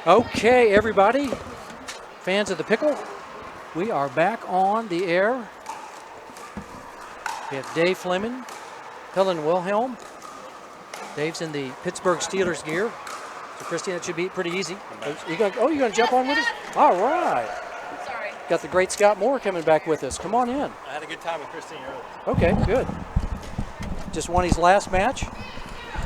Okay, everybody, fans of the pickle, we are back on the air. We have Dave Fleming, Helen Wilhelm. Dave's in the Pittsburgh Steelers gear. So, Christine, that should be pretty easy. You're going to jump on with us? All right. Sorry. Got the great Scott Moore coming back with us. Come on in. I had a good time with Christine earlier. Okay, good. Just won his last match.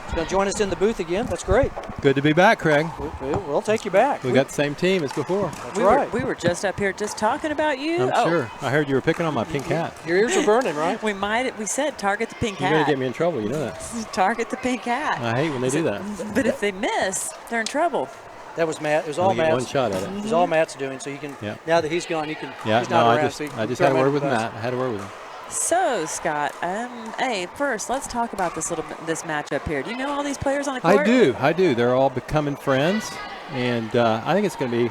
He's going to join us in the booth again. That's great. Good to be back, Craig. We'll take you back. We got the same team as before. That's right. We were just up here just talking about you. I'm sure. I heard you were picking on my pink hat. Your ears are burning, right? We said target the pink You're hat. going to get me in trouble. You know that. Target the pink hat. I hate when they do that. But if they miss, they're in trouble. That was Matt. It was all Matt's. One shot at it. It was all Matt's doing. So you can. Yeah. Now that he's gone, you can. Yeah. He's not No, around, I just had a word with Matt. I had a word with him. So Scott, hey, first let's talk about this matchup here. Do you know all these players on the court? I do. They're all becoming friends, and I think it's going to be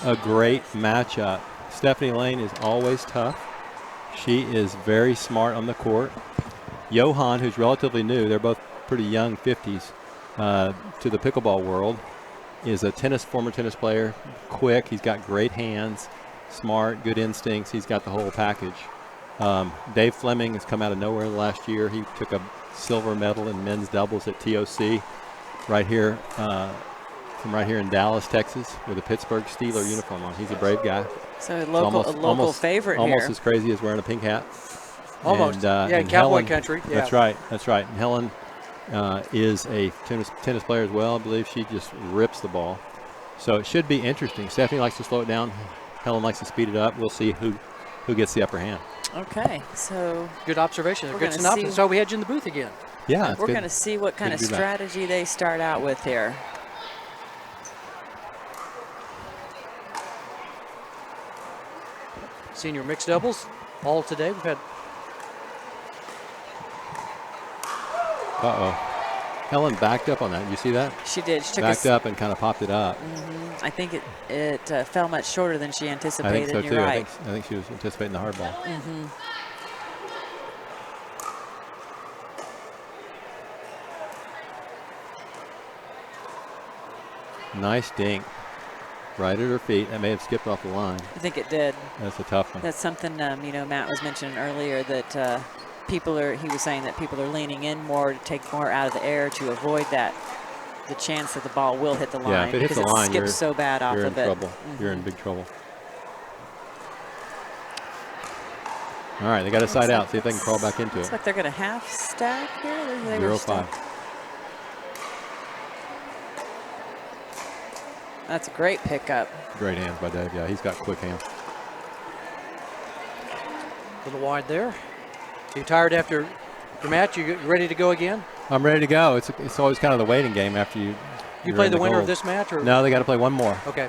a great matchup. Stephanie Lane is always tough. She is very smart on the court. Johan, who's relatively new, they're both pretty young, 50s, to the pickleball world, is a former tennis player, quick. He's got great hands, smart, good instincts. He's got the whole package. Dave Fleming has come out of nowhere last year. He took a silver medal in men's doubles at TOC right here, from right here in Dallas, Texas, with a Pittsburgh Steelers uniform on. He's a brave guy. So a local favorite almost here. As crazy as wearing a pink hat. Almost. And cowboy Helen, country. Yeah. That's right. That's right. And Helen is a tennis player as well. I believe she just rips the ball. So it should be interesting. Stephanie likes to slow it down. Helen likes to speed it up. We'll see who gets the upper hand. Okay, so good observation. Good synopsis. So we had you in the booth again. Yeah, we're going to see what kind of strategy they start out with here. Senior mixed doubles all today. We've had. Helen backed up on that. You see that? She did. She took backed up and kind of popped it up. I think it fell much shorter than she anticipated. I think so too. Right. I think she was anticipating the hard ball. Nice dink. Right at her feet. That may have skipped off the line. I think it did. That's a tough one. That's something, Matt was mentioning earlier that he was saying that people are leaning in more to take more out of the air to avoid the chance that the ball will hit the line. Yeah, if it hits the line, skips so bad off of it. You're in trouble. You're in big trouble. All right, they got a side out. See if they can crawl back into it. Looks like they're going to half stack here. 0-5. That's a great pickup. Great hands by Dave. Yeah, he's got quick hands. A little wide there. You tired after your match? You ready to go again? I'm ready to go. It's always kind of the waiting game after you. You play the winner of this match, or no? They got to play one more. Okay.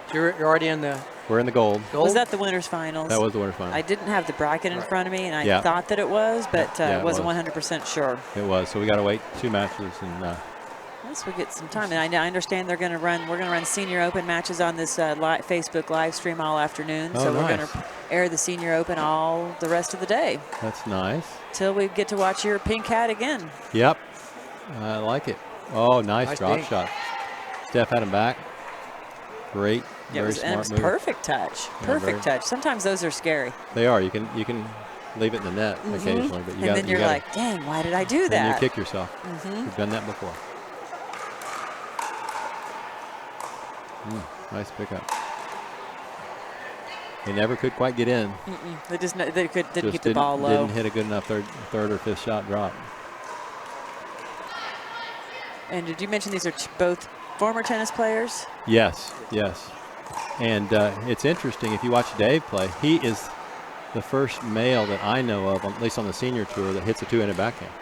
So you're already in the. We're in the gold. Was that the winners finals? That was the winners finals. I didn't have the bracket in front of me, and I thought that it was, but wasn't 100% sure. It was. So we got to wait 2 matches and. Once we get some time, and I understand we're going to run Senior Open matches on this Facebook live stream all afternoon. Oh, so nice. we're going to air the Senior Open all the rest of the day. That's nice. Till we get to watch your pink hat again. Yep, I like it. Oh, nice drop shot. Steph had him back. Great, very smart move. Perfect touch. Perfect touch. Sometimes those are scary. They are. You can leave it in the net occasionally, but and then you're like, dang, why did I do that? And you kick yourself. You've done that before. Nice pickup. They never could quite get in. They didn't keep the ball low. Didn't hit a good enough third or fifth shot drop. And did you mention these are both former tennis players? Yes, yes. And it's interesting if you watch Dave play. He is the first male that I know of, at least on the senior tour, that hits a two-handed backhand.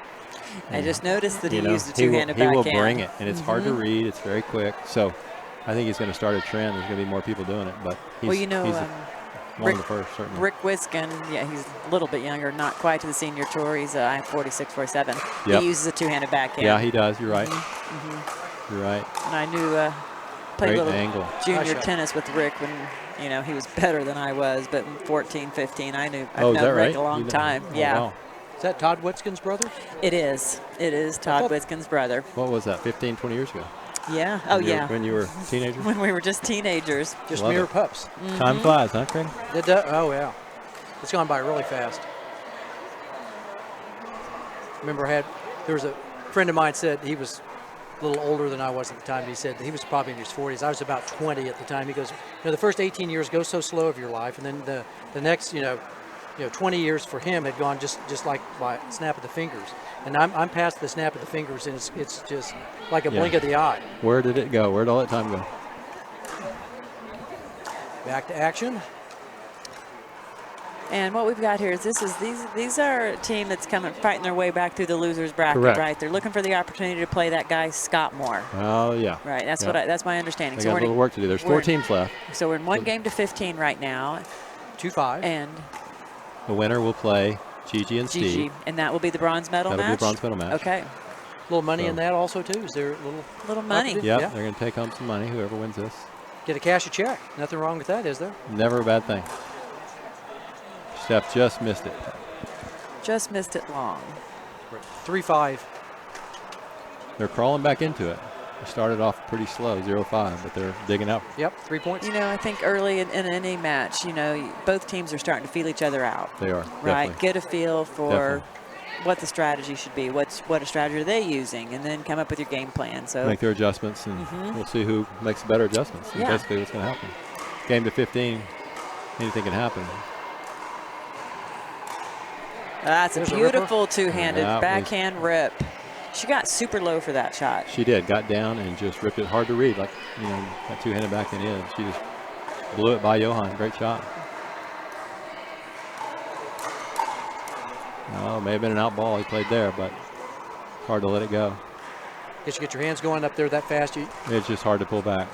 I just noticed that he used a two-handed backhand. He will bring it, and it's hard to read. It's very quick. So I think he's going to start a trend. There's going to be more people doing it, but he's, he's one of the first, certainly. Rick Wiskin, he's a little bit younger, not quite to the senior tour. He's 46, 47. Yep. He uses a two-handed backhand. Yeah, he does. You're right. You're right. And I knew played a little angle. Junior tennis with Rick when he was better than I was, but in 14, 15, I've known Rick a long time. Yeah. Wow. Is that Todd Whitskin's brother? It is. It is Todd Whitskin's brother. What was that, 15, 20 years ago? Yeah. Oh, yeah. When you were a teenager? When we were just teenagers. Just Love mere it. pups. Time flies, huh, Craig? It does. Oh, yeah. It's gone by really fast. Remember, there was a friend of mine said he was a little older than I was at the time. He said he was probably in his 40s. I was about 20 at the time. He goes, the first 18 years go so slow of your life, and then the next, 20 years for him had gone just like by snap of the fingers. And I'm past the snap of the fingers, and it's just like a blink of the eye. Where did it go? Where did all that time go? Back to action. And what we've got here is these are a team that's fighting their way back through the losers bracket, Correct. right? They're looking for the opportunity to play that guy Scott Moore. Oh, yeah. Right. That's Yeah. that's my understanding. They got a little work to do. There's 4 teams left. So we're in 1 game to 15 right now. 2-5. And the winner will play Gigi and Steve. And that will be the bronze medal match? That'll be the bronze medal match. Okay. A little money in that also, too? Is there a little money? Yep, Yeah. they're going to take home some money, whoever wins this. Get a cash a check. Nothing wrong with that, is there? Never a bad thing. Steph just missed it. Just missed it long. 3-5. They're crawling back into it. They started off pretty slow, 0-5, but they're digging out. Yep, 3 points. I think early in any match, both teams are starting to feel each other out. They are, right? definitely. Get a feel for Definitely. what the strategy should be. What a strategy are they using, and then come up with your game plan. So Make their adjustments, and we'll see who makes better adjustments. Yeah. Basically, what's going to happen. Game to 15, anything can happen. that's There's a a beautiful two-handed That was- backhand rip. She got super low for that shot. She did, got down and just ripped it. Hard to read, like, that two-handed backhand in. She just blew it by Johan. Great shot. Oh, may have been an out ball he played there, but hard to let it go. Guess you get your hands going up there that fast. It's just hard to pull back.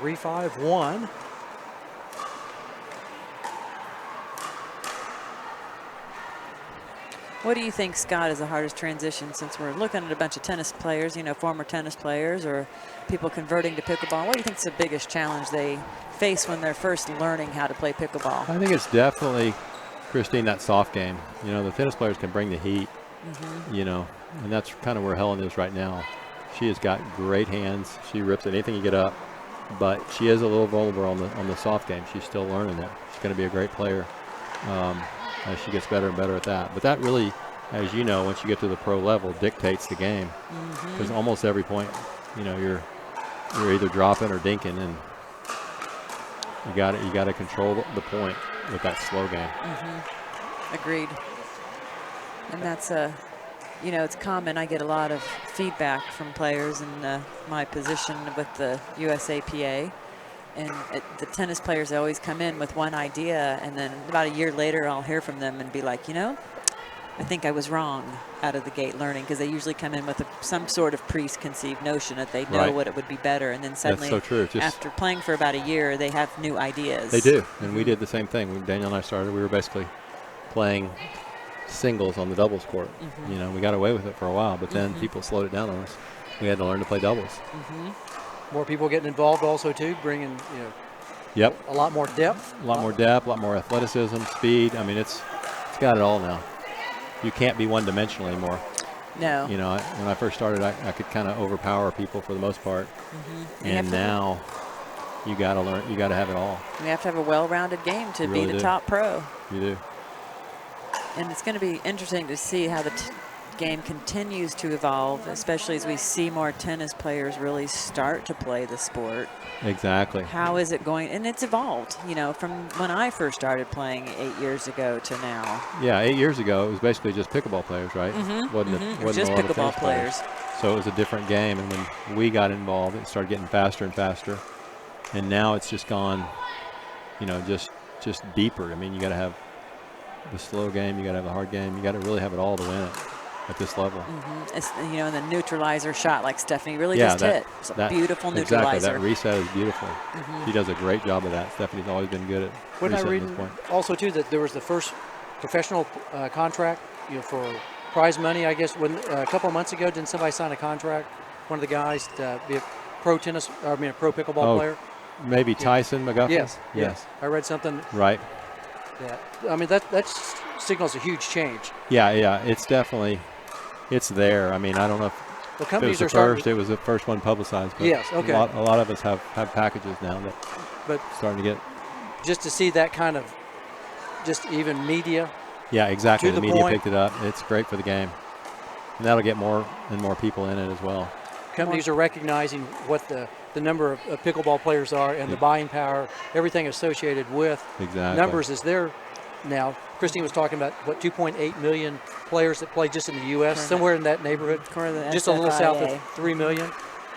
3-5-1. What do you think, Scott, is the hardest transition, since we're looking at a bunch of tennis players, former tennis players or people converting to pickleball? What do you think is the biggest challenge they face when they're first learning how to play pickleball? I think it's definitely, Christine, that soft game. The tennis players can bring the heat, and that's kind of where Helen is right now. She has got great hands. She rips anything you get up, but she is a little vulnerable on the soft game. She's still learning it. She's going to be a great player as she gets better and better at that. But that really, as you know, once you get to the pro level, dictates the game. Because almost every point, you're either dropping or dinking, and you got to control the point with that slow game. Agreed. And that's it's common. I get a lot of feedback from players in my position with the USAPA. And the tennis players always come in with one idea, and then about a year later I'll hear from them and be like, I think I was wrong out of the gate learning, because they usually come in with some sort of preconceived notion that they know what it would be better, and then suddenly That's so true. after playing for about a year they have new ideas. They do, and we did the same thing. When Daniel and I started, we were basically playing singles on the doubles court. We got away with it for a while, but then people slowed it down on us. We had to learn to play doubles. More people getting involved also, too, bringing, Yep. a lot more depth. A lot more depth, a lot more athleticism, speed. I mean, it's got it all now. You can't be one-dimensional anymore. No. When I first started, I could kind of overpower people for the most part. And now you got to learn. You got to have it all. You have to have a well-rounded game to be the top pro. You do. And it's going to be interesting to see how the game continues to evolve, especially as we see more tennis players really start to play the sport. Exactly. How is it going? And it's evolved, from when I first started playing 8 years ago to now. Yeah, 8 years ago, it was basically just pickleball players, right? Wasn't Just a lot of pickleball tennis players. So it was a different game, and when we got involved, it started getting faster and faster. And now it's just gone, just deeper. I mean, you got to have the slow game, you got to have the hard game, you got to really have it all to win it at this level. It's, and the neutralizer shot like Stephanie really just hit. It's a beautiful neutralizer. Exactly, that reset is beautiful. She does a great job of that. Stephanie's always been good at Wouldn't I resetting read this point. also, too, that there was the first professional contract, for prize money, I guess, when a couple of months ago, didn't somebody sign a contract, one of the guys, to be a pro pickleball player? Maybe Tyson McGuffin? Yes. I read something. Right. That signals a huge change. Yeah, it's definitely, it's there. I mean, I don't know if Well, If it companies was are the first, starting. it was the first one publicized. But Yes, okay. A lot of us have packages now that But starting to get. just to see that kind of, just even media. Yeah, exactly. To The the media point. picked it up. It's great for the game. And that'll get more and more people in it as well. Companies are recognizing what the number of pickleball players are and the buying power, everything associated with Exactly. numbers is there now. Christine was talking about, what, 2.8 million players that play just in the U.S., Correct. somewhere in that neighborhood, For the just a little south SFIA. of 3 million.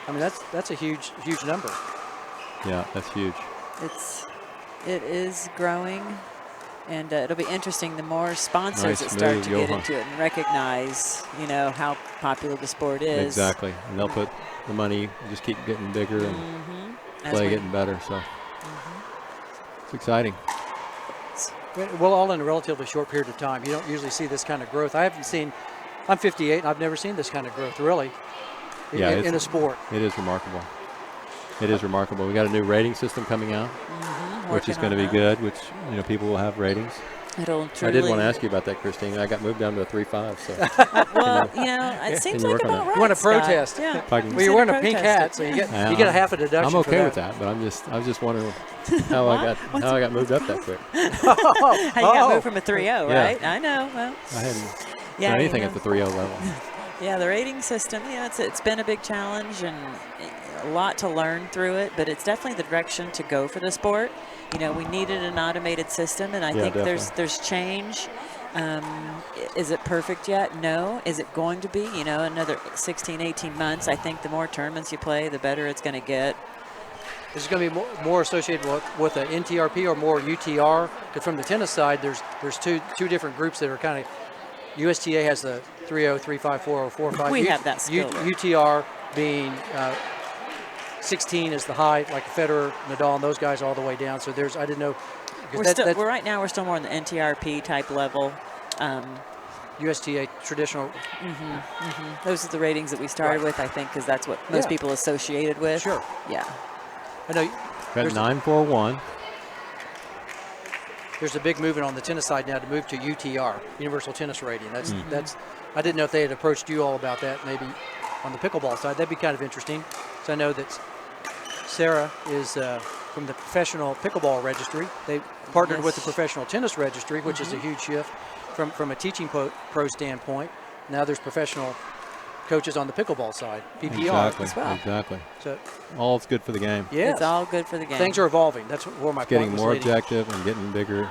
I mean, that's a huge number. Yeah, that's huge. It is growing, and it'll be interesting the more sponsors Nice that start move, to get Johan. into it and recognize, how popular the sport is. Exactly. And they'll put the money, just keep getting bigger and As play we- getting better. So it's exciting. Well, all in a relatively short period of time. You don't usually see this kind of growth. I'm 58, and I've never seen this kind of growth, really, Yeah, in a sport. It is remarkable. It is remarkable. We got a new rating system coming out, which is working going to on be that. good, which, people will have ratings. It'll I did want truly- to ask you about that, Christine. I got moved down to a 3.5, so Well, it seems you like work on about that? right. You want to Scott. protest? Yeah. if I can- Well, you're wearing a pink hat, so you get a half a deduction. I'm for okay that. with that, but I was just wondering how I got moved up that quick. How you got moved from a 3-0, Yeah. right? I know. Well, I hadn't yeah, done anything you at know. the 3.0 level. Yeah, the rating system, it's been a big challenge and a lot to learn through it, but it's definitely the direction to go for the sport. We needed an automated system, and I Yeah, think definitely. there's change. Is it perfect yet? No. Is it going to be? Another 16, 18 months. I think the more tournaments you play, the better it's going to get. Is it going to be more associated with an NTRP or more UTR? Because from the tennis side, there's two different groups that are kind of. USTA has the 3.0, 3.5, 4.0, 4.5. We have that skill there. UTR being 16 is the high, like Federer, Nadal, and those guys all the way down. So I didn't know. Right now we're still more on the NTRP type level. USTA traditional. Those are the ratings that we started with, I think, because that's what most Yeah. people associated with. Sure. Yeah. I know. Got 9.41. There's a big movement on the tennis side now to move to UTR, Universal Tennis Rating. That's. I didn't know if they had approached you all about that. Maybe on the pickleball side, that'd be kind of interesting. So I know that Sarah is from the Professional Pickleball Registry. They partnered with the Professional Tennis Registry, which is a huge shift from a teaching pro standpoint. Now there's professional coaches on the pickleball side, PPR Exactly. as well. Exactly. So All's good for the game. yes, It's all good for the game. things are evolving. That's where my Getting point was more leading. objective and getting bigger.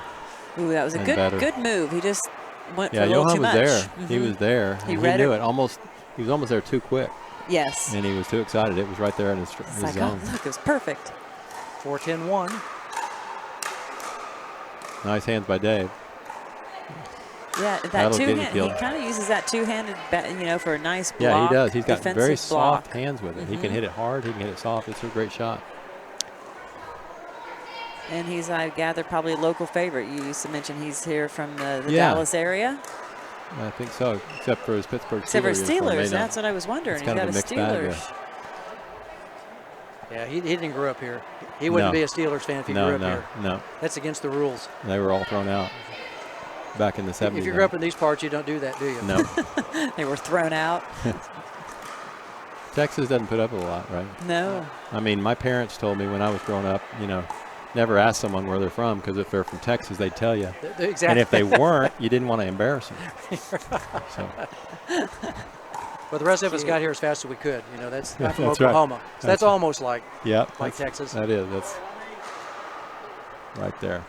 Ooh, that was a and better. good move. He just went Yeah, for a little Johan too was much. there. He was there. He and read knew it. it. He was almost there too quick, Yes. and he was too excited. It was right there in his It's like, zone. oh, look, it was perfect. 4-10-1. Nice hands by Dave. Yeah, that That'll get you two-hand. He killed. kind of uses that two-handed, for a nice block. Yeah, he does. He's got defensive very block. soft hands with it. He can hit it hard. He can hit it soft. It's a great shot. And he's, I gather, probably a local favorite. You used to mention he's here from the Yeah. Dallas area. I think so, except for his Pittsburgh Steelers. Except for uniform. Steelers. They don't- That's what I was wondering. It's He's kind got of a a mixed bag there. Steelers. Yeah, he didn't grow up here. He wouldn't No. be a Steelers fan if he No, grew up no, here. no. That's against the rules. They were all thrown out back in the 70s. If you grew up in these parts, you don't do that, do you? No. They were thrown out. Texas doesn't put up a lot, right? No. I mean, my parents told me when I was growing up, never ask someone where they're from, because if they're from Texas, they'd tell you. Exactly. And if they weren't, you didn't want to embarrass them. So, Well, the rest of us got here as fast as we could. That's I'm from That's right. Oklahoma. So that's almost like yeah. like that's- Texas. That is. That's right there.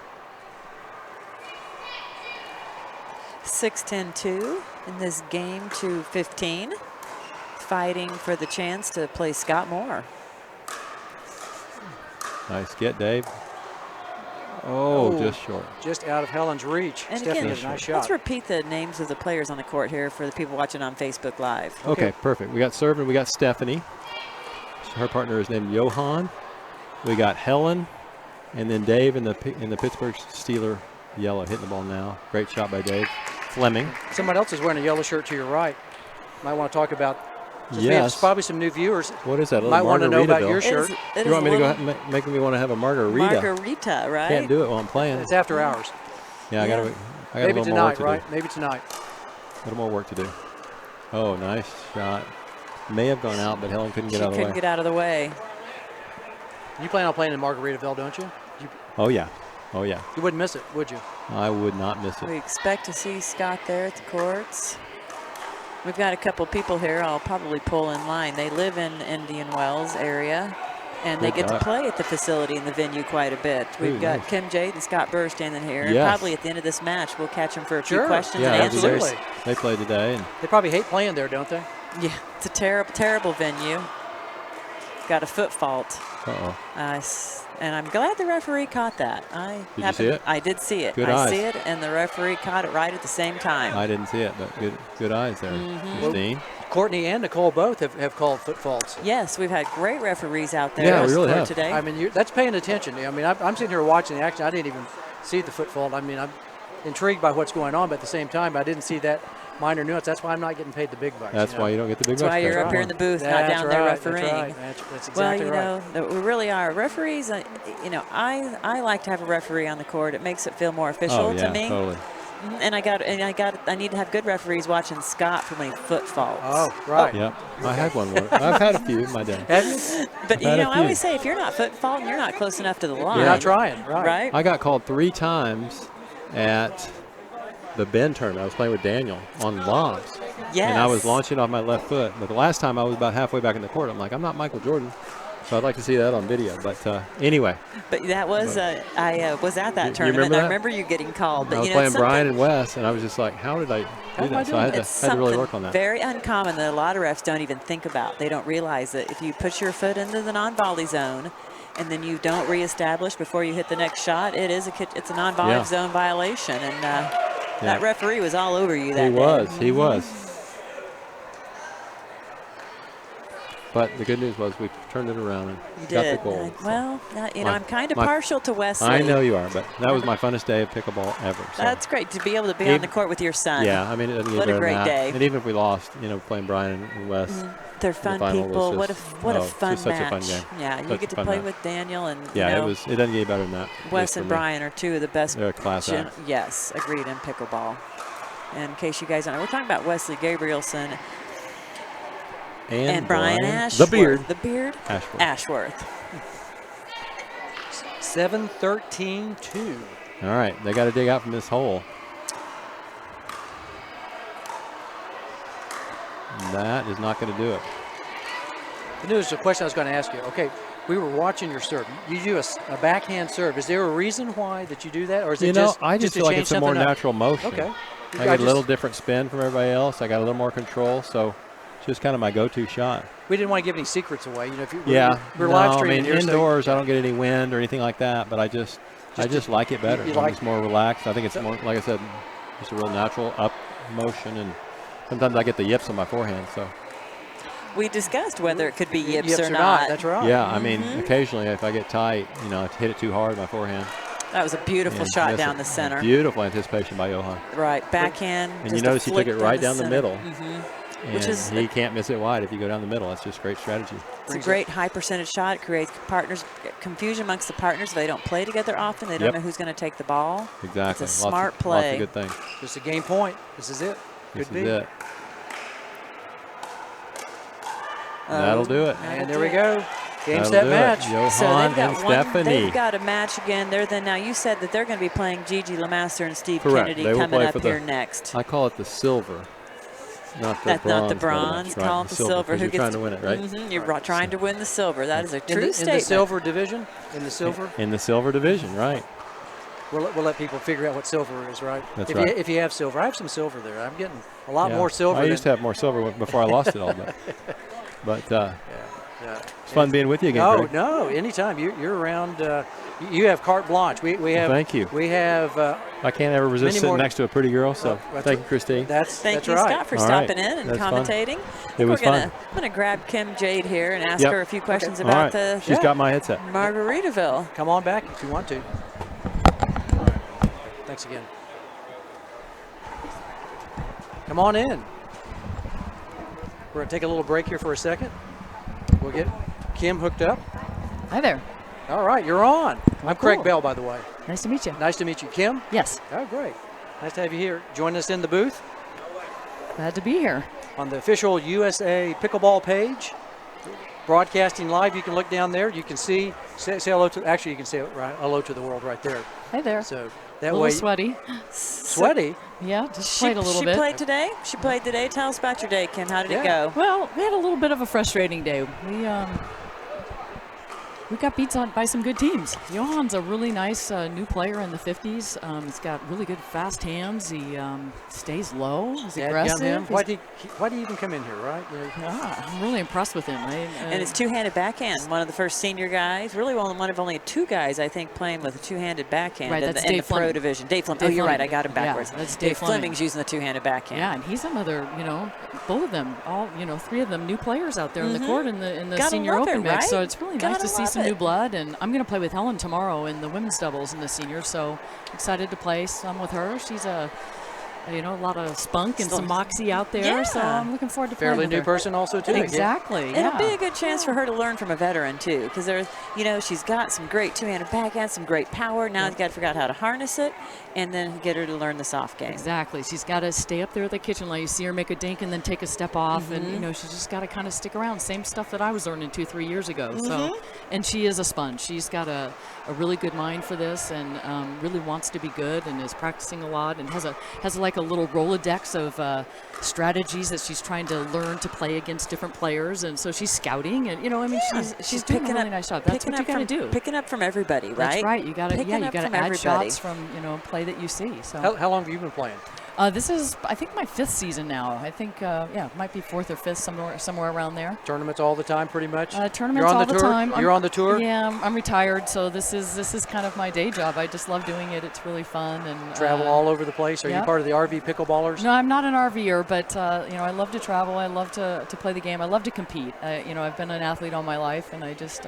6-10-2 in this game to 15. Fighting for the chance to play Scott Moore. Nice get, Dave. Oh, just short. Just out of Helen's reach. And Stephanie again, did a nice let's shot. repeat the names of the players on the court here for the people watching on Facebook Live. Okay, perfect. We got serving. We got Stephanie. Her partner is named Johan. We got Helen, and then Dave in the Pittsburgh Steeler yellow hitting the ball now. Great shot by Dave. Fleming. Somebody else is wearing a yellow shirt to your right. Might want to talk about. Since we have Yes. probably some new viewers. What is that? A little Might want to know about Margaritaville? your shirt. You want me to go ahead and make me want to have a margarita? Margarita, right? Can't do it while I'm playing. It's after hours. Yeah, I got Maybe a little more work tonight, to right? do. Maybe tonight. A little more work to do. Oh, nice shot. may have gone out, but Helen couldn't get She out of the way. couldn't get out of the way. You plan on playing in Margaritaville, don't you? Oh, yeah. Oh, yeah. You wouldn't miss it, would you? I would not miss it. We expect to see Scott there at the courts. We've got a couple people here I'll probably pull in line. They live in Indian Wells area, and they get to play at the facility in the venue quite a bit. We've got nice. Kim Jagd and Scott Burr standing here. And Yes. probably at the end of this match, we'll catch them for a few Sure. questions Yeah, and that'd be answers. great. They played today. And They probably hate playing there, don't they? Yeah, it's a terrible, terrible venue. Got a foot fault. uh-oh. And I'm glad the referee caught that. Did you see it? I did see it. Good I eyes. see it, and the referee caught it right at the same time. I didn't see it, but good eyes there, Christine. Courtney and Nicole both have called foot faults. Yes, we've had great referees out there Yeah, we really for have. today. I mean, that's paying attention. I mean, I'm sitting here watching the action. I didn't even see the foot fault. I mean, I'm intrigued by what's going on, but at the same time, I didn't see that minor nuance. That's why I'm not getting paid the big bucks. That's why you don't get the big That's why bucks you're paid. up here in the booth, not That's down there right, refereeing. That's right. That's Well, exactly you right. know, we really are. Referees, I like to have a referee on the court. It makes it feel more official Oh, yeah, to me. totally. And I need to have good referees watching Scott for when he foot faults. Oh, right. Yep. I had one. I've had a few in my day. Have you? But I've had a I few. always say if you're not foot faulting, you're not close enough to the line. You're not trying, right? Right? I got called 3 times at the Bend tournament. I was playing with Daniel on lobs. Yes. And I was launching off my left foot. But the last time I was about halfway back in the court. I'm like, I'm not Michael Jordan. So I'd like to see that on video. But anyway, But that was, I was at that You tournament. remember and I that? remember you getting called. But I was you know, playing it's Brian something- and Wes, and I was just like, how did I do am I that? So I had It's to really something work on that. very uncommon that a lot of refs don't even think about. They don't realize that if you put your foot into the non-volley zone and then you don't reestablish before you hit the next shot, it's a non-volley Yeah. zone violation. And that referee was all over you that He day. was. He was. But the good news was we turned it around and You got did. the goal. Well, I'm kind of my- partial to Wesley. I know you are, but that was my funnest day of pickleball ever. So. That's great to be able to be Even- on the court with your son. Yeah, I mean, it doesn't get What a better than great that. day. And even if we lost, playing Brian and Wes, They're fun final was people. What a just- fun just such a match. fun game. Yeah, you Such get a to fun play match. with Daniel and yeah, it doesn't get any better than that. Wes just and for me. Brian are two of the best. They're a class act. Yes, agreed in pickleball. And in case you guys don't know, we're talking about Wesley Gabrielson and Brian Ashworth. The beard. The beard. Ashworth. 7-13-2. All right, they got to dig out from this hole. That is not going to do it. The news, the question I was going to ask you. Okay, we were watching your serve. You do a backhand serve. Is there a reason why that you do that, or is it just I just to feel like change it's a more something up? natural motion. Okay. I get a little different spin from everybody else. I got a little more control, so it's just kind of my go-to shot. We didn't want to give any secrets away. If you We're live I streaming mean, here, so- indoors, I don't get any wind or anything like that, but I just like it better. you When like- it's more relaxed. I think it's more, like I said, just a real natural up motion, and sometimes I get the yips on my forehand. So We discussed whether it could be yips, yips or not. That's right. yeah, I mean, occasionally if I get tight, I hit it too hard with my forehand. That was a beautiful and shot miss down it. the center. Beautiful anticipation by Johan. Right, backhand. And just you a notice he took flick it right down the center. middle. Which And is he can't miss it wide if you go down the middle. That's just great strategy. It's a great high percentage shot. It creates confusion amongst the partners. They don't play together often. They don't know who's going to take the ball. Exactly. It's a smart play. Lots of good things. Just a game point. This is it. This Could is be. it. That'll do it. And there we go. Game, That'll set, do match. It. Johan So they've got and Stephanie. They've got a match again. Now you said that they're going to be playing Gigi Lemaster and Steve Correct. Kennedy They will coming play up for here next. I call it the silver. Not the That's bronze. not the by bronze. way. Right, Call it the silver. 'cause Who you're gets trying to win it, right? You're trying to win the silver. That is a true in statement. the silver division. In the silver. In the silver division, right. We'll let people figure out what silver is, right? That's if right. if you have silver, I have some silver there. I'm getting a lot Yeah. more silver. I used to have more silver before I lost it all. But yeah. it's fun being with you again, Oh Greg. no! Anytime you're around, you have carte blanche. We have. Thank you. We have. I can't ever resist many sitting more- next to a pretty girl, so That's thank you, Christine. Thank you, right. Scott, for All right. stopping in and That's fun. commentating. It was I'm fun. going to grab Kim Jagd here and ask Yep. her a few questions All about right. the She's got my headset. Margaritaville. Come on back if you want to. Thanks again. Come on in. We're going to take a little break here for a second. We'll get Kim hooked up. Hi there. All right, you're on. I'm Craig cool. Bell, by the way. Nice to meet you. Nice to meet you. Kim? Yes. Oh, great. Nice to have you here. Join us in the booth. Glad to be here. On the official USA Pickleball page, broadcasting live. You can look down there. You can say hello to. Actually, you can say hello to the world right there. Hi there. So a that little way, sweaty. sweaty. Yeah, just played a little she bit. played today? She played today. Tell us about your day, Kim. How did it go? Well, we had a little bit of a frustrating day. We got beat on by some good teams. Johan's a really nice new player in the 50s. He's got really good fast hands. He stays low. He's aggressive. Why did he even come in here, right? Yeah, I'm really impressed with him. And it's two-handed backhand. One of the first senior guys. Really one of only 2 guys, I think, playing with a two-handed backhand right, in the Dave pro Fleming. division. Dave Fleming. Dave Oh, you're right. Fleming. I got him backwards. Yeah, that's Dave Fleming. Fleming's using the two-handed backhand. Yeah, and he's another, both of them, all 3 of them new players out there in the court in the Gotta senior love open it, mix. right? So it's really nice Gotta to see love some it. new blood. And I'm going to play with Helen tomorrow in the women's doubles in the seniors. So excited to play some with her. She's a lot of spunk and some moxie out there. Yeah. So I'm looking forward to playing Fairly with new her. person also too. Exactly. It'll yeah. be a good chance for her to learn from a veteran too, because there's, she's got some great two-handed backhand, some great power. Now she's got to figure out how to harness it, and then get her to learn the soft game. Exactly. She's got to stay up there at the kitchen line. You see her make a dink and then take a step off, and she's just got to kind of stick around. Same stuff that I was learning 2-3 years ago. So, and she is a sponge. She's got a really good mind for this, and really wants to be good, and is practicing a lot, and has like a little Rolodex of strategies that she's trying to learn to play against different players, and so she's scouting, and she's doing a really nice job. That's what you got to do. Picking up from everybody, right? That's right. You got to Picking you up got from to add everybody. shots from play that you see. So How long have you been playing? this is, I think, my 5th season now. I think, it might be 4th or 5th, somewhere around there. Tournaments all the time, pretty much. Tournaments You're on all the the tour? time. You're on the tour. Yeah, I'm retired, so this is kind of my day job. I just love doing it. It's really fun and Travel all over the place. Are you yeah. part of the RV pickleballers? No, I'm not an RVer, but I love to travel. I love to play the game. I love to compete. I've been an athlete all my life, and I just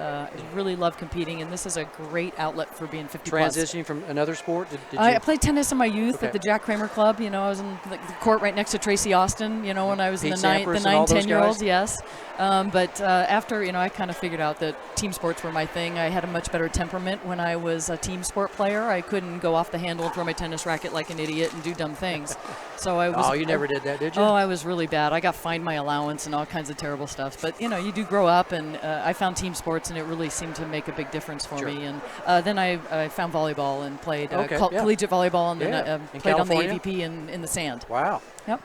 really love competing. And this is a great outlet for being 50 plus. Transitioning from another sport? Did you? I played tennis in my youth Okay. at the Jack Kramer Club. I was in the court right next to Tracy Austin. When I was in Pete the Sampras 9, and all those 10-year-olds. guys? Yes. But after I kind of figured out that team sports were my thing. I had a much better temperament when I was a team sport player. I couldn't go off the handle and throw my tennis racket like an idiot and do dumb things. So I was. Oh, you never did that, did you? Oh, I was really bad. I got fined my allowance and all kinds of terrible stuff. But you do grow up, and I found team sports, and it really seemed to make a big difference for me. And then I found volleyball and played collegiate volleyball, and then played California? on the AVP in the sand. Wow. Yep.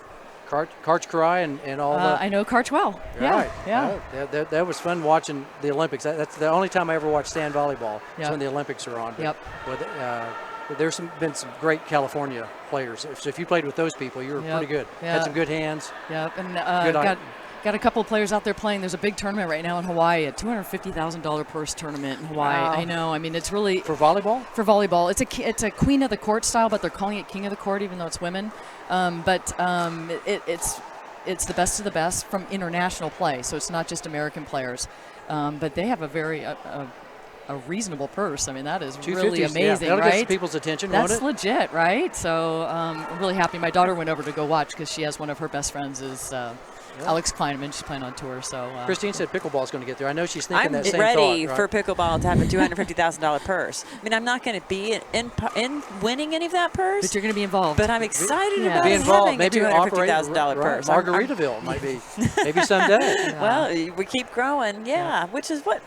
Karch Karai and all that. I know Karch well. Right. Yeah. That was fun watching the Olympics. That's the only time I ever watched sand volleyball. It's when the Olympics are on. Yep. But there's been some great California players. So if you played with those people, you were pretty good. Yeah. Had some good hands. Yep. And Good got a couple of players out there playing. There's a big tournament right now in Hawaii, a $250,000 purse tournament in Hawaii. Wow. I know. I mean, it's really For volleyball? For volleyball, it's a queen of the court style, but they're calling it king of the court, even though it's women. It's the best of the best from international play, so it's not just American players. But they have a very a reasonable purse. I mean, that is really amazing, That'll right? get people's attention, That's won't it? legit, right? So I'm really happy. My daughter went over to go watch because she has one of her best friends is Alex Kleineman. She's playing on tour. So Christine said pickleball's going to get there. I know she's thinking I'm that same ready thought. for Right? pickleball to have a $250,000 purse. I mean, I'm not going to be in winning any of that purse, but you're going to be involved. but I'm excited Yeah. about Be involved. having Maybe a operate $250,000 purse. Margaritaville might be. Maybe someday. Well, we keep growing, which is what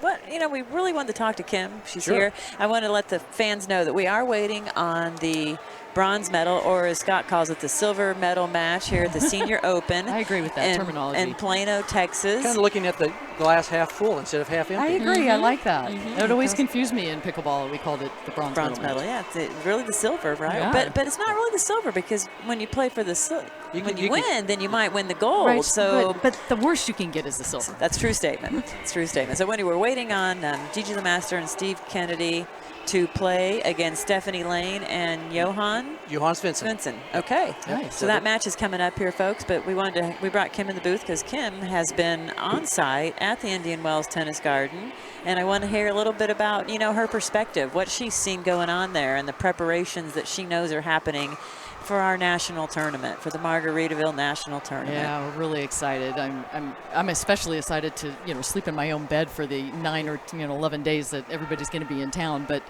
we really wanted to talk to Kim. She's Sure. here. I want to let the fans know that we are waiting on the bronze medal, or as Scott calls it, the silver medal match here at the Senior Open. I agree with that terminology. In Plano, Texas. Kind of looking at the glass half full instead of half empty. I agree. I like that. It would always confuse me in pickleball. We called it the bronze medal. Yeah, it's really the silver, right? Yeah. But it's not really the silver, because when you play for the silver, when you can- win, then you might win the gold. Right, So but the worst you can get is the silver. that's a true statement. It's a true statement. So when we're waiting on Gigi Lemaster and Steve Kennedy to play against Stephanie Lane and Johan Svensson. Okay. Nice. So that match is coming up here, folks. But we brought Kim in the booth because Kim has been on site at the Indian Wells Tennis Garden, and I want to hear a little bit about her perspective, what she's seen going on there, and the preparations that she knows are happening for our national tournament, for the Margaritaville National Tournament. Yeah, we're really excited. I'm especially excited to sleep in my own bed for the 9 or 11 days that everybody's going to be in town. But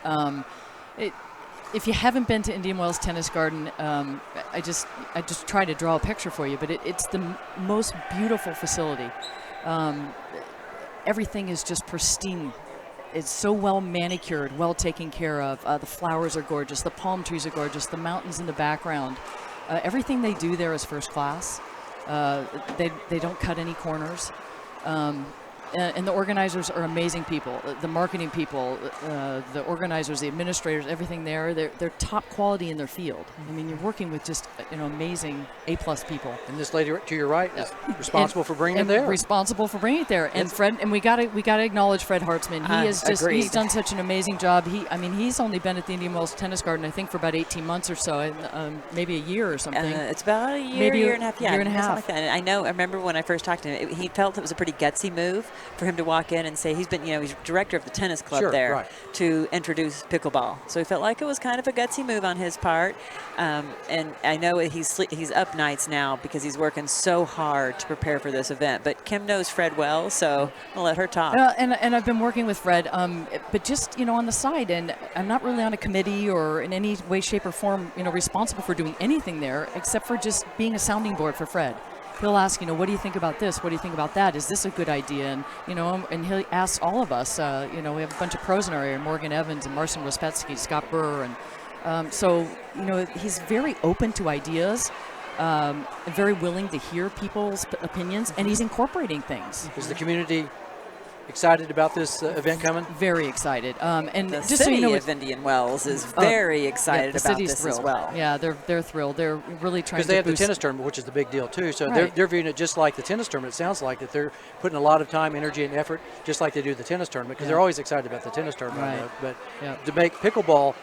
if you haven't been to Indian Wells Tennis Garden, I just try to draw a picture for you, but it's the most beautiful facility. Everything is just pristine. It's so well manicured, well taken care of. The flowers are gorgeous. The palm trees are gorgeous. The mountains in the background. Everything they do there is first class. They don't cut any corners. And the organizers are amazing people. The marketing people, the organizers, the administrators, everything there, they're top quality in their field. I mean, you're working with just amazing A-plus people. And this lady to your right is responsible for bringing it there. Responsible for bringing it there. And Fred, and we got to acknowledge Fred Hartzman. He is just he's done such an amazing job. He's only been at the Indian Wells Tennis Garden I think for about 18 months or so, maybe a year or something. It's about a year, maybe year and a half, year and a half. Like that. And I remember when I first talked to him, he felt it was a pretty gutsy move for him to walk in and say he's been, he's director of the tennis club there to introduce pickleball. So he felt like it was kind of a gutsy move on his part. And I know he's up nights now because he's working so hard to prepare for this event. But Kim knows Fred well, so I'll let her talk. And I've been working with Fred, but just on the side, and I'm not really on a committee or in any way, shape, or form, responsible for doing anything there except for just being a sounding board for Fred. He'll ask, what do you think about this? What do you think about that? Is this a good idea? And he'll ask all of us. We have a bunch of pros in our area: Morgan Evans and Marcin Rospetsky, Scott Burr, and so he's very open to ideas, very willing to hear people's opinions, and he's incorporating things. Is the community excited about this event coming? Very excited. And the just city so of Indian Wells is very excited the about city's this thrilled as well. Yeah, they're thrilled. They're really trying to because they have boost the tennis tournament, which is the big deal too. So Right. they're viewing it just like the tennis tournament. It sounds like that they're putting a lot of time, energy, and effort, just like they do the tennis tournament. Because they're always excited about the tennis tournament. Right. But to make pickleball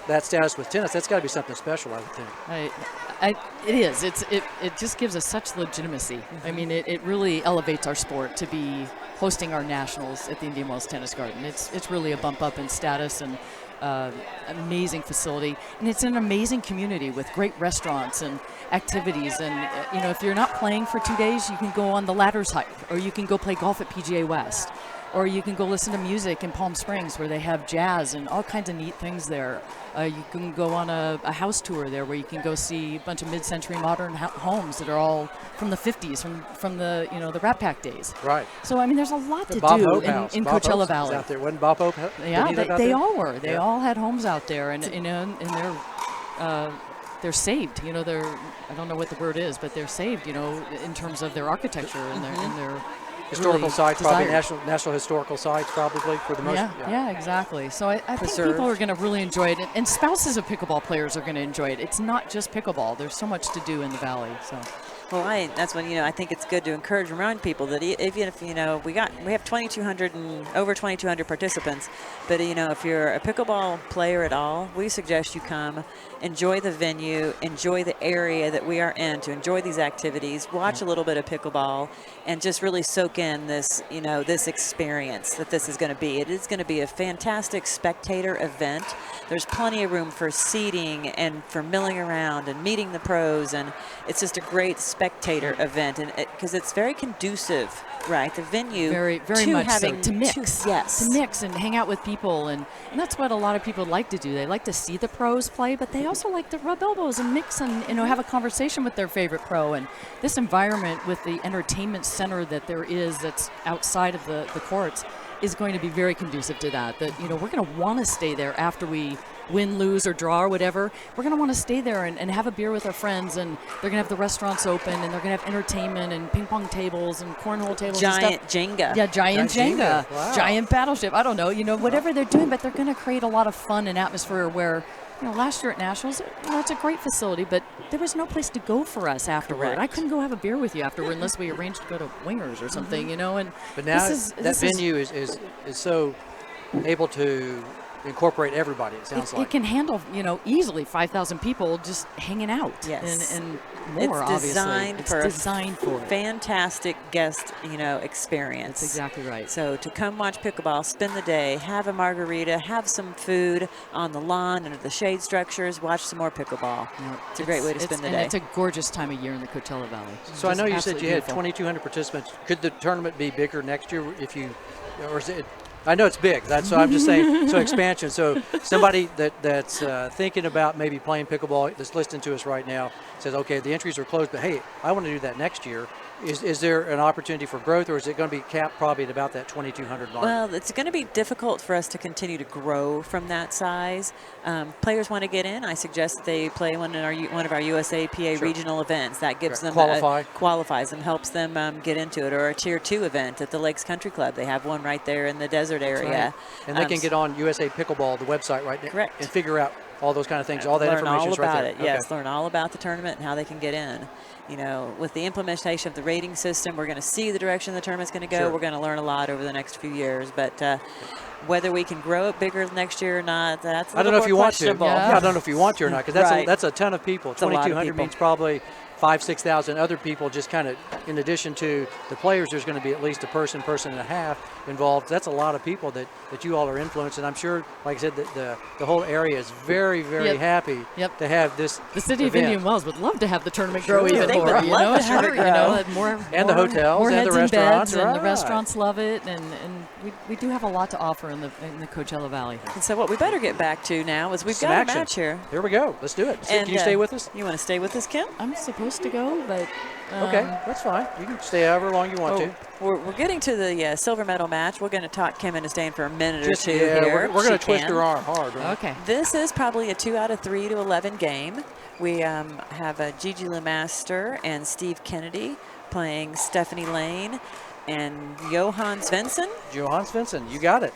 that status with tennis, that's got to be something special, I would think. It is. It just gives us such legitimacy. I mean, it really elevates our sport to be hosting our nationals at the Indian Wells Tennis Garden. It's really a bump up in status and amazing facility, and it's an amazing community with great restaurants and activities. And if you're not playing for 2 days, you can go on the ladders hike, or you can go play golf at PGA West, or you can go listen to music in Palm Springs where they have jazz and all kinds of neat things there. You can go on a house tour there where you can go see a bunch of mid-century modern homes that are all from the 50s, from the the Rat Pack days. Right. So I mean, there's a lot to Bob do Hope in House. Bob Coachella Hope's Valley. out there. Wasn't Bob Hope? Yeah, they all were. They Yeah. all had homes out there, and they're saved. They're, I don't know what the word is, but they're saved. In terms of their architecture and their historical really sites, probably desired. national historical sites, probably for the most. Yeah, exactly. So I think people are going to really enjoy it, and spouses of pickleball players are going to enjoy it. It's not just pickleball. There's so much to do in the valley. So. Well, that's when I think it's good to encourage and remind people that even if we have 2,200 and over 2,200 participants, but if you're a pickleball player at all, we suggest you come, enjoy the venue, enjoy the area that we are in, to enjoy these activities, watch a little bit of pickleball, and just really soak in this this experience that this is going to be. It is going to be a fantastic spectator event. There's plenty of room for seating and for milling around and meeting the pros, and it's just a great spectator event, and because it's very conducive, right? The venue very to much so, having to mix, yes, to mix and hang out with people, and that's what a lot of people like to do. They like to see the pros play, but they also like to rub elbows and mix and have a conversation with their favorite pro. And this environment with the entertainment center that there is, that's outside of the courts, is going to be very conducive to that. That we're going to want to stay there after we win, lose, or draw, or whatever. We're going to want to stay there and have a beer with our friends, and they're going to have the restaurants open, and they're going to have entertainment and ping pong tables and cornhole tables. Giant and stuff. Jenga. Yeah, giant Jenga. Wow. Giant battleship. I don't know, whatever they're doing, but they're going to create a lot of fun and atmosphere where, last year at Nationals, it's a great facility, but there was no place to go for us afterward. Correct. I couldn't go have a beer with you afterward unless we arranged to go to Wingers or something, and But now this venue is so able to incorporate everybody. It sounds like it can handle easily 5,000 people just hanging out. Yes. and more. It's designed obviously. for It's designed for it. fantastic guest experience. That's exactly right. So to come watch pickleball, spend the day, have a margarita, have some food on the lawn under the shade structures, watch some more pickleball. It's a great way to spend the and day. it's a gorgeous time of year in the Coachella Valley. So I know you said you had Absolutely beautiful. 2,200 participants. Could the tournament be bigger next year or is it I know it's big. So I'm just saying, so expansion. So somebody that's thinking about maybe playing pickleball, that's listening to us right now, says, okay, the entries are closed, but hey, I want to do that next year. Is there an opportunity for growth, or is it going to be capped probably at about that 2,200 mark? Well, it's going to be difficult for us to continue to grow from that size. Players want to get in. I suggest that they play one of our USAPA regional events. That gives them qualifies them, helps them get into it, or a Tier 2 event at the Lakes Country Club. They have one right there in the desert area. Right. And they can get on USA Pickleball, the website right there, correct, and figure out all those kind of things. All that information is right there. Learn all about it. Yes, learn all about the tournament and how they can get in. You know, with the implementation of the rating system, we're going to see the direction the tournament's going to go. We're going to learn a lot over the next few years. But whether we can grow it bigger next year or not, that's a I don't know if you want to. Yeah. I don't know if you want to or not, because that's a ton of people. 2,200 means probably 5,000-6,000 other people. Just kind of, in addition to the players, there's going to be at least a person and a half involved. That's a lot of people that you all are influencing. I'm sure, like I said, the whole area is very, very happy to have this. The city event. of Indian Wells would love to have the tournament grow even they more. Would love to have it grow. More the hotels more and heads the restaurants, and beds, and the restaurants love it, and we do have a lot to offer in the Coachella Valley. And so what we better get back to now is we've got a match here. Here we go. Let's do it. And, can you stay with us? You want to stay with us, Kim? I'm supposed to go, but okay, that's fine. You can stay however long you want to. We're getting to the silver medal match. We're going to talk Kim into staying for a minute or two here. We're going to twist her arm hard. Right? Okay. This is probably a 2 out of 3 to 11 game. We have Gigi Lemaster and Steve Kennedy playing Stephanie Lane and Johan Svensson. Johan Svensson, you got it.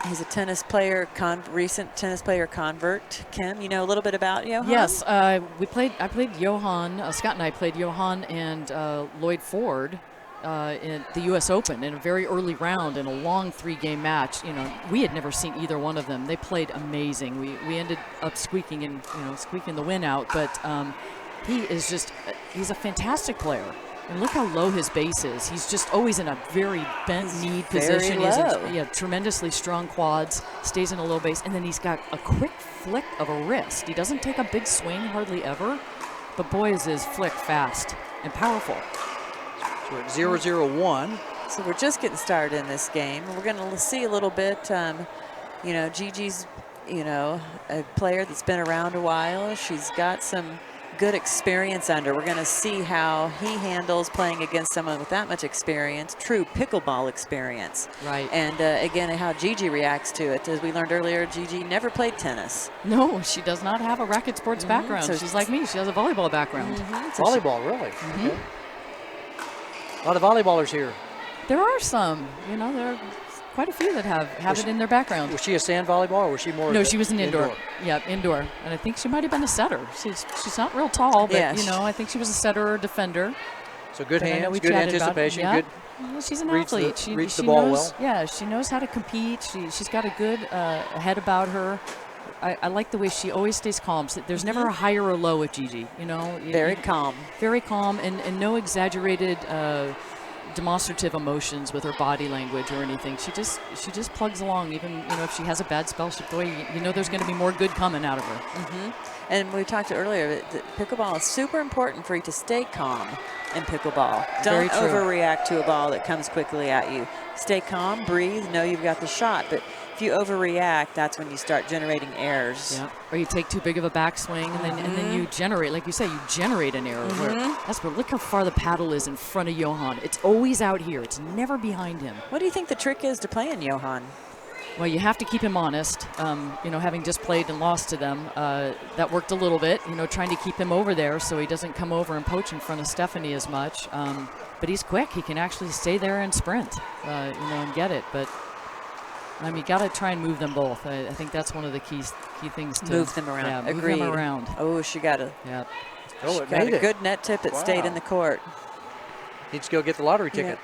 He's a tennis player, recent tennis player convert. Kim, you know a little bit about Johan? Yes, I played Johan. Scott and I played Johan and Lloyd Ford in the U.S. Open in a very early round in a long 3-game match. You know, we had never seen either one of them. They played amazing. We ended up squeaking the win out, but he's a fantastic player. And look how low his base is. He's just always in a very bent-kneed position. He's tremendously strong quads, stays in a low base, and then he's got a quick flick of a wrist. He doesn't take a big swing hardly ever, but boy is his flick fast and powerful. So we're at 0-0-1. So we're just getting started in this game. We're going to see a little bit, Gigi's, a player that's been around a while. She's got some good experience under. We're going to see how he handles playing against someone with that much experience, true pickleball experience. Right. And again, how Gigi reacts to it. As we learned earlier, Gigi never played tennis. No, she does not have a racket sports background. So she's like me. She has a volleyball background. So volleyball, really? Okay. A lot of volleyballers here. There are some. There are quite a few that have it in their background. Was she a sand volleyball, or was she more? No, she was an indoor. Yeah, indoor. And I think she might have been a setter. She's not real tall, but I think she was a setter or defender. So good hands, good anticipation, good. Well, she's an athlete. She reads the ball knows, well. Yeah, she knows how to compete. She's got a good head about her. I like the way she always stays calm. So there's never a high or a low with Gigi. Very calm. Very calm, and no exaggerated demonstrative emotions with her body language or anything. She just plugs along. Even if she has a bad spell, there's going to be more good coming out of her. And we talked earlier that pickleball is super important for you to stay calm in pickleball. Don't overreact to a ball that comes quickly at you. Stay calm, breathe, know you've got the shot. But if you overreact, that's when you start generating errors. Yeah. Or you take too big of a backswing, and then you generate, like you say, you generate an error. Look how far the paddle is in front of Johan. It's always out here. It's never behind him. What do you think the trick is to playing Johan? Well, you have to keep him honest. Having just played and lost to them, that worked a little bit. Trying to keep him over there so he doesn't come over and poach in front of Stephanie as much. But he's quick. He can actually stay there and sprint, and get it. But you got to try and move them both. I think that's one of the key things to move them around. Yeah, move Agreed. them around. Oh, she got a. Yeah. Oh, it made it. Good net tip. It stayed in the court. Needs to go get the lottery ticket.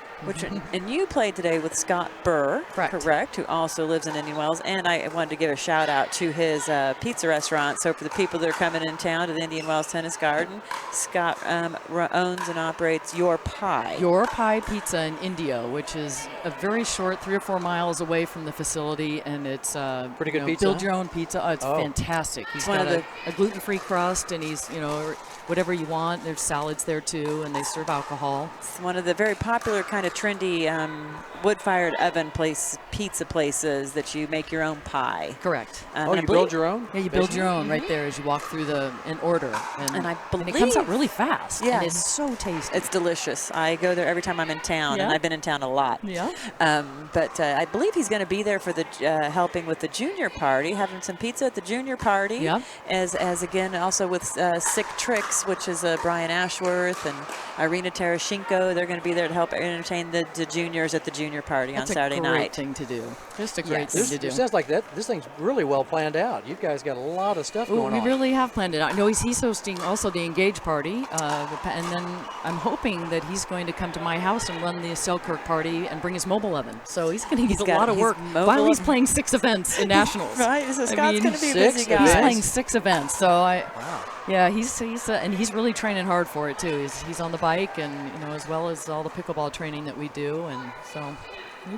And you played today with Scott Burr, correct, who also lives in Indian Wells. And I wanted to give a shout out to his pizza restaurant. So for the people that are coming in town to the Indian Wells Tennis Garden, Scott owns and operates Your Pie. Your Pie Pizza in Indio, which is a very short 3 or 4 miles away from the facility, and it's pretty good pizza. Build your own pizza. Oh, it's fantastic. He's got a gluten-free crust, and he's whatever you want. There's salads there too, and they serve alcohol. It's one of the very popular kind of trendy wood-fired oven pizza places that you make your own pie. Correct. Oh, you build your own? Yeah, you build your own right there as you walk through in order. And I believe it comes out really fast. Yeah. And it's so tasty. It's delicious. I go there every time I'm in town, and I've been in town a lot. Yeah. But I believe he's going to be there for the helping with the junior party, having some pizza at the junior party. Yeah. As again, also with Sick Tricks, which is Brian Ashworth and Irina Tereshchenko. They're going to be there to help entertain the juniors at the junior party on Saturday night. That's a great thing to do. Just a great thing to do. It sounds like this thing's really well planned out. You guys got a lot of stuff going on. We really have planned it out. No, he's hosting also the Engage party, and then I'm hoping that he's going to come to my house and run the Selkirk party and bring his mobile oven. So he's going to get a lot of work while he's playing 6 events in nationals. Right, so Scott's going to be a 6 busy guy. He's playing 6 events. So wow. Yeah, and he's really training hard for it too. He's on the bike, and as well as all the pickleball training that we do, and so.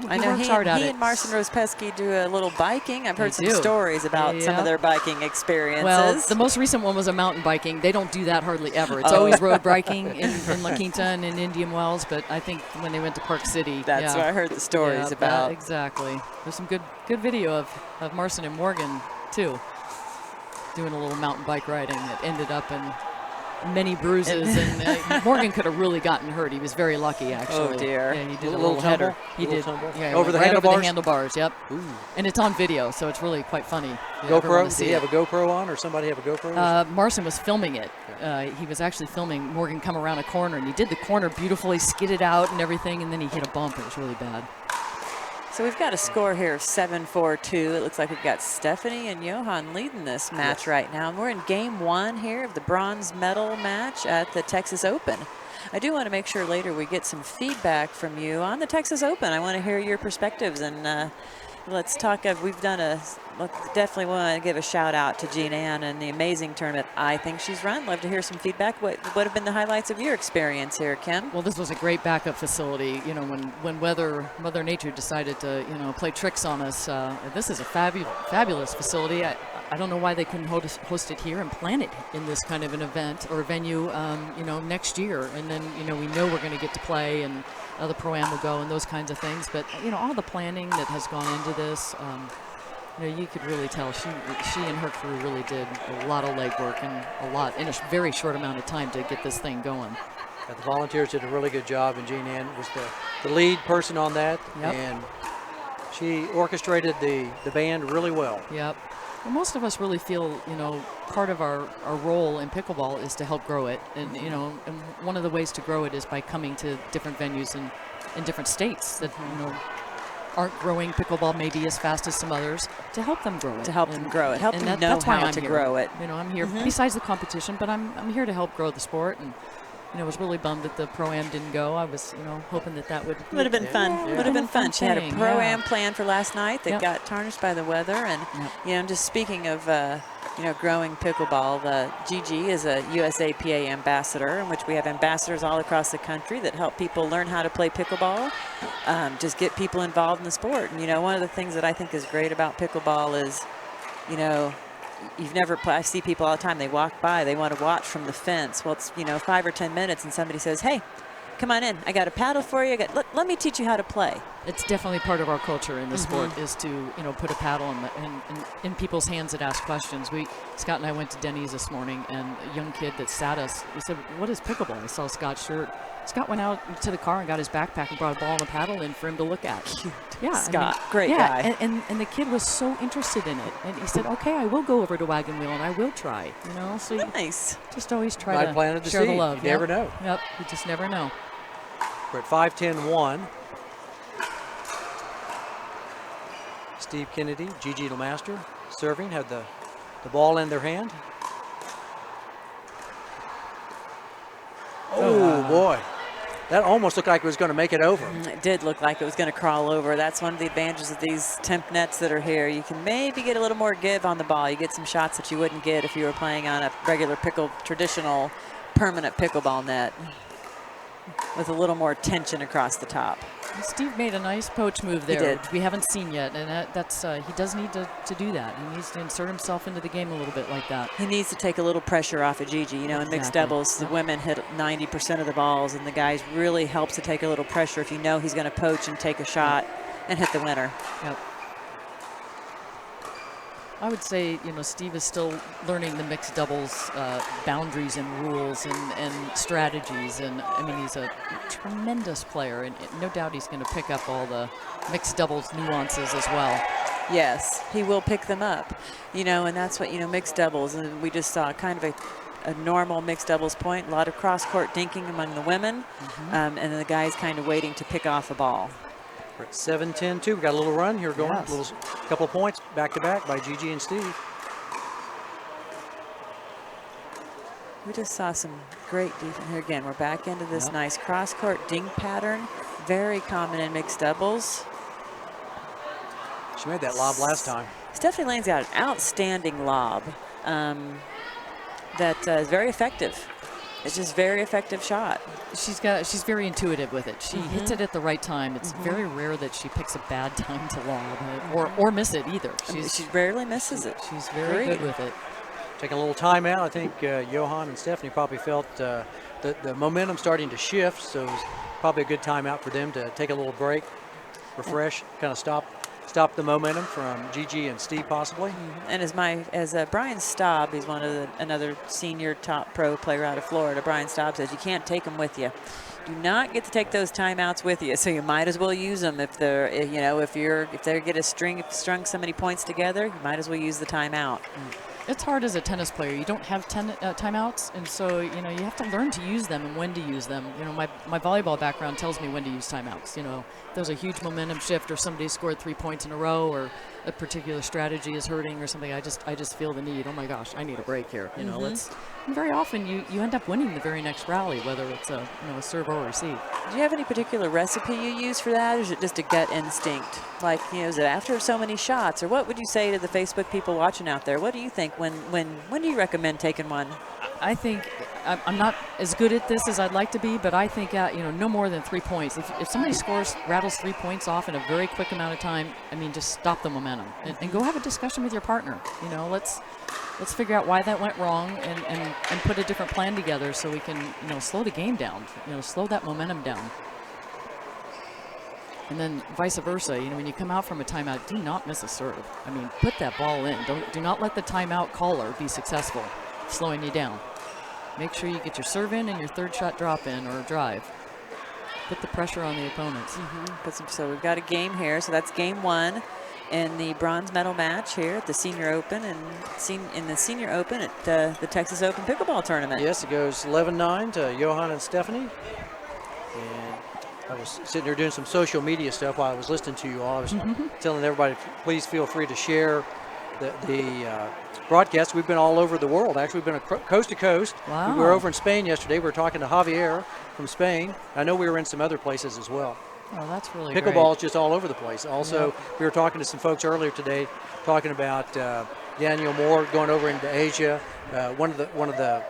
I know he and Marcin Rozpeski do a little biking. I've heard some stories about some of their biking experiences. Well, the most recent one was a mountain biking. They don't do that hardly ever. It's always road biking in La Quinta and in Indian Wells, but I think when they went to Park City. That's what I heard the stories about. Exactly. There's some good video of Marcin and Morgan, too, doing a little mountain bike riding that ended up in many bruises, and Morgan could have really gotten hurt. He was very lucky, actually. Oh dear! Yeah, he did a little header. He did. Yeah, over the right handlebars. Over the handlebars. Yep. Ooh. And it's on video, so it's really quite funny. GoPro? Did he have a GoPro on, or somebody have a GoPro? Marcin was filming it. He was actually filming Morgan come around a corner, and he did the corner beautifully, skidded out and everything, and then he hit a bump. It was really bad. So we've got a score here of 7-4-2. It looks like we've got Stephanie and Johan leading this match right now. And we're in game 1 here of the bronze medal match at the Texas Open. I do want to make sure later we get some feedback from you on the Texas Open. I want to hear your perspectives, and let's talk. Definitely want to give a shout out to Jean Ann and the amazing tournament I think she's run. Love to hear some feedback. What have been the highlights of your experience here, Kim? Well, this was a great backup facility. When Mother Nature decided to play tricks on us, this is a fabulous facility. I don't know why they couldn't host it here and plan it in this kind of an event or venue, next year. And then, we know we're going to get to play, and the Pro-Am will go and those kinds of things. But, all the planning that has gone into this, you could really tell she and her crew really did a lot of legwork and a lot in a very short amount of time to get this thing going. The volunteers did a really good job, and Jean Ann was the lead person on that. Yep. And she orchestrated the band really well. Yep. Well, most of us really feel, part of our role in pickleball is to help grow it. And, and one of the ways to grow it is by coming to different venues in different states that, aren't growing pickleball maybe as fast as some others, to help them grow it. To help them grow it. Help them know how to grow it. I'm here besides the competition, but I'm here to help grow the sport. And I was really bummed that the Pro-Am didn't go. I was, hoping that would have been fun. Yeah. Would have been fun. She had a thing, Pro-Am plan for last night that got tarnished by the weather. And, just speaking of, growing pickleball, Gigi is a USAPA ambassador, in which we have ambassadors all across the country that help people learn how to play pickleball, just get people involved in the sport. And, one of the things that I think is great about pickleball is, you've never played. I see people all the time. They walk by. They want to watch from the fence. Well, it's 5 or 10 minutes, and somebody says, "Hey, come on in. I got a paddle for you. Let me teach you how to play." It's definitely part of our culture in the sport is to put a paddle in people's hands that ask questions. Scott and I went to Denny's this morning, and a young kid that sat us, we said, "What is pickleball?" I saw Scott's shirt. Scott went out to the car and got his backpack and brought a ball and a paddle in for him to look at. Cute. Yeah, Scott, great guy. And the kid was so interested in it, and he said, "Okay, I will go over to Wagon Wheel and I will try." So Nice. just always try to share the love. You never know. Yep, you just never know. We're at 5-10-1. Steve Kennedy, Gigi Lemaster serving, had the ball in their hand. Oh, boy. That almost looked like it was going to make it over. It did look like it was going to crawl over. That's one of the advantages of these temp nets that are here. You can maybe get a little more give on the ball. You get some shots that you wouldn't get if you were playing on a regular traditional permanent pickleball net with a little more tension across the top. Steve made a nice poach move there. did. We haven't seen yet, and that's he does need to do that. He needs to insert himself into the game a little bit like that. He needs to take a little pressure off of Gigi. You know, in mixed Exactly. doubles, the women hit 90% of the balls, and the guys really helps to take a little pressure if you know he's going to poach and take a shot and hit the winner. Yep. I would say, you know, Steve is still learning the mixed doubles boundaries and rules and strategies. And, I mean, he's a tremendous player, and no doubt he's going to pick up all the mixed doubles nuances as well. Yes, he will pick them up. You know, and that's what, you know, mixed doubles. And we just saw kind of a normal mixed doubles point, a lot of cross-court dinking among the women, and then the guys kind of waiting to pick off a ball. We're at 7-10-2. We got a little run here going. Yes. A little couple of points back to back by Gigi and Steve. We just saw some great defense here again. We're back into this nice cross-court dink pattern, very common in mixed doubles. She made that lob last time. Stephanie Lane's got an outstanding lob that is very effective. It's just very effective shot. She's very intuitive with it. She hits it at the right time. It's very rare that she picks a bad time to lob or miss it either. She rarely misses it. She's very good with it. Taking a little timeout. I think Johan and Stephanie probably felt the momentum starting to shift, so it was probably a good timeout for them to take a little break, refresh, kind of stop the momentum from Gigi and Steve possibly. And as Brian Staub, he's another senior top pro player out of Florida. Brian Staub says you can't take them with you. Do not get to take those timeouts with you, so you might as well use them if they're, you know, if they get strung so many points together, you might as well use the timeout. It's hard as a tennis player. You don't have timeouts, and so, you know, you have to learn to use them and when to use them. You know, my volleyball background tells me when to use timeouts. You know, if there's a huge momentum shift or somebody scored 3 points in a row or a particular strategy is hurting or something, I just feel the need. Oh my gosh, I need a break here. You know, and very often you end up winning the very next rally, whether it's a serve or a receive. Do you have any particular recipe you use for that, or is it just a gut instinct? Like, you know, is it after so many shots, or what would you say to the Facebook people watching out there? What do you think? When do you recommend taking one? I think I'm not as good at this as I'd like to be, but I think you know, no more than 3 points. If somebody rattles 3 points off in a very quick amount of time, I mean, just stop the momentum and go have a discussion with your partner. You know, let's figure out why that went wrong and put a different plan together so we can, you know, slow the game down. You know, slow that momentum down. And then vice versa, you know, when you come out from a timeout, do not miss a serve. I mean, put that ball in. Do not let the timeout caller be successful, slowing you down. Make sure you get your serve in and your third shot drop in or drive. Put the pressure on the opponents. So we've got a game here. So that's game one in the bronze medal match here at the Senior Open and in the Senior Open at the Texas Open Pickleball Tournament. Yes, it goes 11-9 to Johan and Stephanie. And I was sitting there doing some social media stuff while I was listening to you all. I was telling everybody, please feel free to share the broadcast. We've been all over the world. Actually, we've been coast to coast. Wow. We were over in Spain yesterday. We were talking to Javier from Spain. I know we were in some other places as well. Oh, that's really Pickleball great. is just all over the place. Also, we were talking to some folks earlier today, talking about Daniel Moore going over into Asia. One of the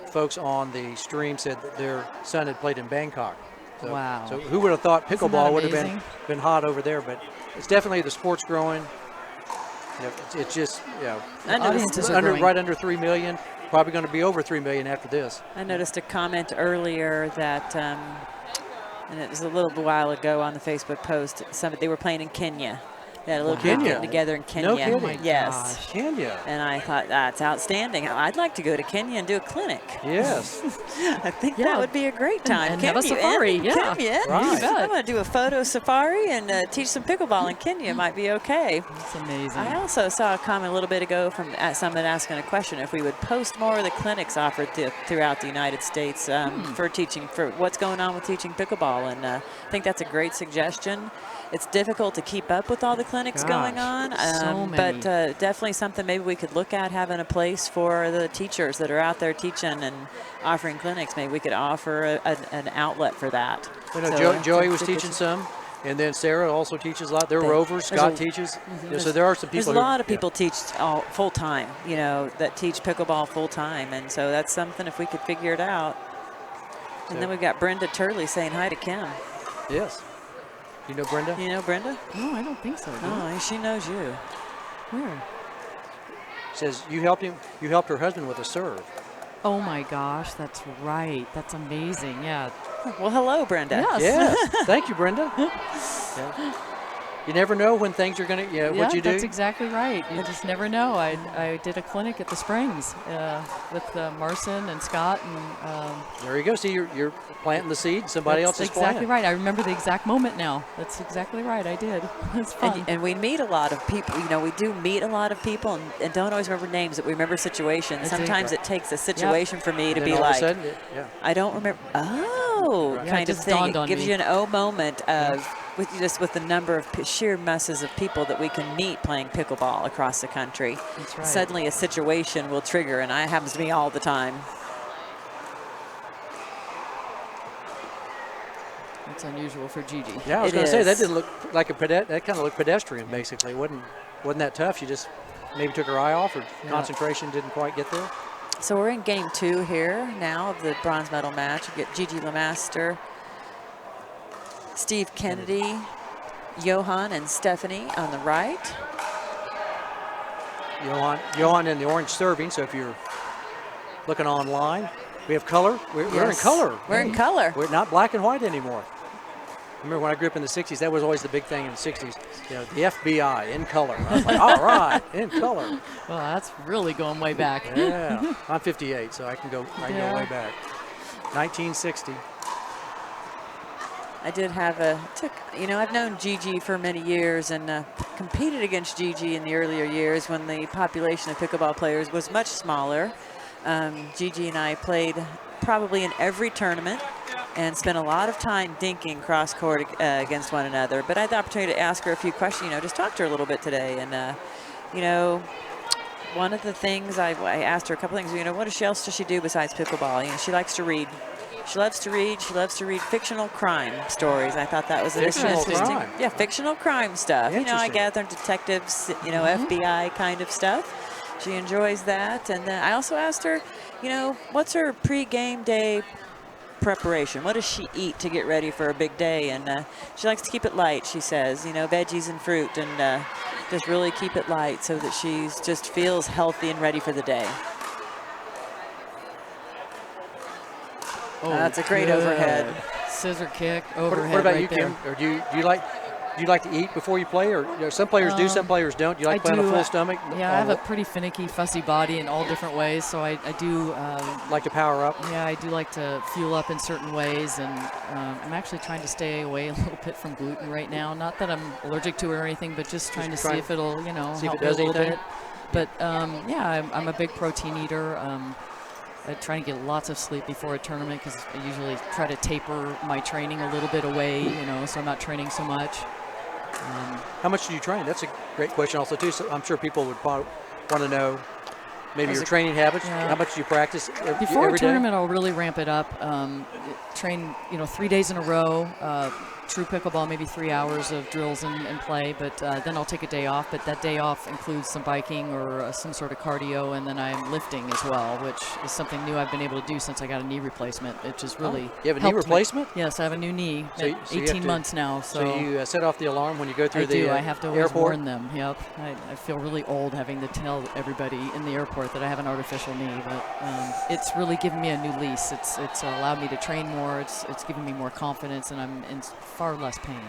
folks on the stream said that their son had played in Bangkok. So, Wow. So who would have thought Isn't pickleball that would have amazing? been hot over there? But it's definitely, the sport's growing. You know, it's just, you know, Audiences are growing. right under 3 million. Probably going to be over 3 million after this. I noticed a comment earlier that, and it was a little while ago on the Facebook post, they were playing in Kenya. They had a little group Kenya? getting together in Kenya. No kidding. Oh my Yes. Kenya. And I thought, that's outstanding. I'd like to go to Kenya and do a clinic. Yes. I think Yeah. that would be a great time. And have a Kenya, safari, in yeah. Kenya. Right. You bet. I'm going to do a photo safari and teach some pickleball in Kenya. Might be okay. That's amazing. I also saw a comment a little bit ago from someone asking a question if we would post more of the clinics offered throughout the United States for what's going on with teaching pickleball. And I think that's a great suggestion. It's difficult to keep up with all the clinics going on, so but many. definitely something maybe we could look at, having a place for the teachers that are out there teaching and offering clinics. Maybe we could offer an outlet for that. You know, So, Joey was it's a good teaching some, and then Sarah also teaches a lot. They're They- rovers. there's Scott a- teaches. Yeah, so there are some people. There's a lot of people teach full time, you know, that teach pickleball full time, and so that's something if we could figure it out. And then we've got Brenda Turley saying hi to Kim. Yes. You know Brenda? You know Brenda? No, I don't think so. Do you? Oh, she knows you. Where? Says you helped him. You helped her husband with a serve. Oh my gosh, that's right. That's amazing. Yeah. Well, hello, Brenda. Yes. Yes. Thank you, Brenda. Yeah. You never know when things are going to, Yeah, what you do. that's exactly right. You just never know. I did a clinic at the Springs with Marcin and Scott, and There you go. See, you're planting the seed. Somebody else is that's exactly planting. right. I remember the exact moment now. That's exactly right. I did. It's fun. And we meet a lot of people. You know, we do meet a lot of people and don't always remember names, but we remember situations. That's it. Sometimes it takes a situation for me to Then be all of a like, sudden, yeah. I don't remember. Oh, Yeah, it kind of just thing. dawned It on gives me. you an oh moment of with the number of sheer masses of people that we can meet playing pickleball across the country. That's right. Suddenly, a situation will trigger, and it happens to me all the time. It's unusual for Gigi. Yeah, I was It going to say that is. didn't look like that kind of looked pedestrian. Basically, it wasn't that tough. She just maybe took her eye off, or concentration didn't quite get there. So we're in game 2 here now of the bronze medal match. We get Gigi Lemaster, Steve Kennedy, Johan and Stephanie on the right. Johan in the orange serving. So if you're looking online, we have color. We're in Yes. color. We're in color. We're not black and white anymore. I remember when I grew up in the 60s, that was always the big thing in the 60s. You know, the FBI in color. I was like, all right, in color. Well, that's really going way back. Yeah, I'm 58, so I can go Yeah. way back. 1960. I did have I've known Gigi for many years and competed against Gigi in the earlier years when the population of pickleball players was much smaller. Gigi and I played probably in every tournament and spent a lot of time dinking cross-court against one another. But I had the opportunity to ask her a few questions, just talk to her a little bit today. And, one of the things I asked her a couple things, what else does she do besides pickleball? She likes to read. She loves to read. She loves to read fictional crime stories. I thought that was Fictional interesting. crime. Yeah, fictional crime stuff. I Interesting. gather detectives, FBI kind of stuff. She enjoys that. And then I also asked her, what's her pre-game day preparation? What does she eat to get ready for a big day? And she likes to keep it light, she says, veggies and fruit, and just really keep it light so that she just feels healthy and ready for the day. Oh, That's a great good. overhead. Scissor kick, What overhead about right you, there. Kim? Or do you like to eat before you play, or some players do, some players don't? Do you like to play on a full stomach? Yeah, I have a pretty finicky, fussy body in all different ways, so I do. Like to power up. Yeah, I do like to fuel up in certain ways, and I'm actually trying to stay away a little bit from gluten right now. Not that I'm allergic to it or anything, but just trying to see if it'll, see if help it me a does little anything. bit. But yeah, I'm a big protein eater. I try to get lots of sleep before a tournament because I usually try to taper my training a little bit away, so I'm not training so much. How much do you train? That's a great question also, too. So I'm sure people would want to know maybe your training habits. Yeah. How much do you practice Before every a day? tournament, I'll really ramp it up. Train, 3 days in a row. True pickleball, maybe 3 hours of drills and play, but then I'll take a day off. But that day off includes some biking or some sort of cardio, and then I'm lifting as well, which is something new I've been able to do since I got a knee replacement. It just really You have a knee helped me. replacement? Yes, I have a new knee. So you 18 have to- months now. So you set off the alarm when you go through I the do. I have to always airport? warn them. Yep. I feel really old having to tell everybody in the airport that I have an artificial knee, but it's really given me a new lease. It's allowed me to train more. It's given me more confidence, and I'm in far less pain.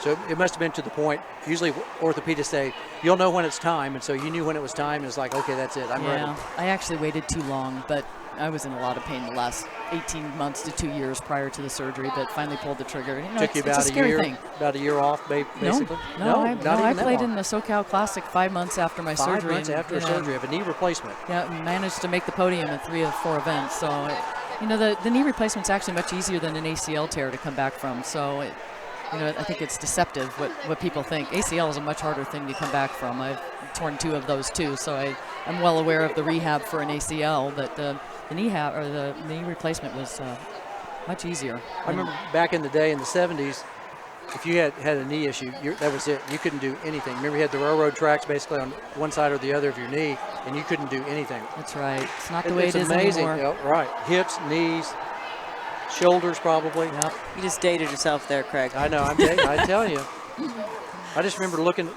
So it must have been to the point, usually orthopedists say, you'll know when it's time, and so you knew when it was time, and it's like, okay, that's it, I'm ready. I actually waited too long, but I was in a lot of pain the last 18 months to 2 years prior to the surgery, but finally pulled the trigger. Took you it's about a scary year, thing. about a year off, basically? I not even that played long. in the SoCal Classic 5 months after my 5 surgery. months after a surgery of a knee replacement. Yeah, managed to make the podium in 3 of 4 events. So, the knee replacement's actually much easier than an ACL tear to come back from. So, I think it's deceptive what people think. ACL is a much harder thing to come back from. I've torn 2 of those too, so I'm well aware of the rehab for an ACL, but the knee replacement was much easier. I remember back in the day in the 70s, if you had a knee issue, that was it. You couldn't do anything. Remember, you had the railroad tracks basically on one side or the other of your knee, and you couldn't do anything. That's right. It's not the way It's it is amazing. anymore. Right. Hips, knees. shoulders probably. Yep. You just dated yourself there, Craig. I know. I tell you. I just remember looking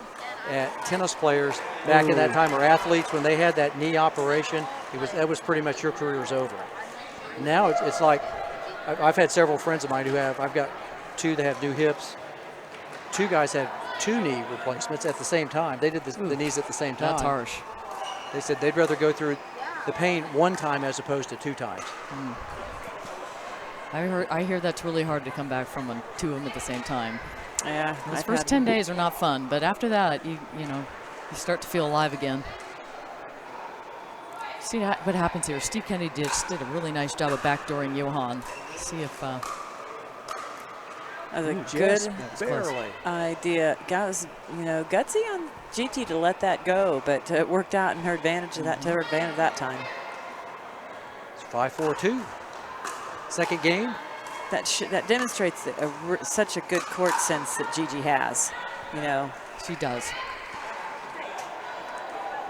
at tennis players back in that time, or athletes, when they had that knee operation. That was pretty much your career was over. Now it's like I've had several friends of mine who have. I've got 2 that have new hips. 2 guys had 2 knee replacements at the same time. They did the knees at the same time. That's harsh. They said they'd rather go through the pain 1 time as opposed to 2 times. I hear that's really hard to come back from 2 of them at the same time. Yeah. Those first 10 days are not fun, but after that, you start to feel alive again. See what happens here. Steve Kennedy just did a really nice job of backdooring Johan. See if. That was a Just good barely. idea. Guys, gutsy on GT to let that go, but it worked out in her advantage of that, to her advantage that time. It's 5-4-2. Second game. That demonstrates such a good court sense that Gigi has. She does.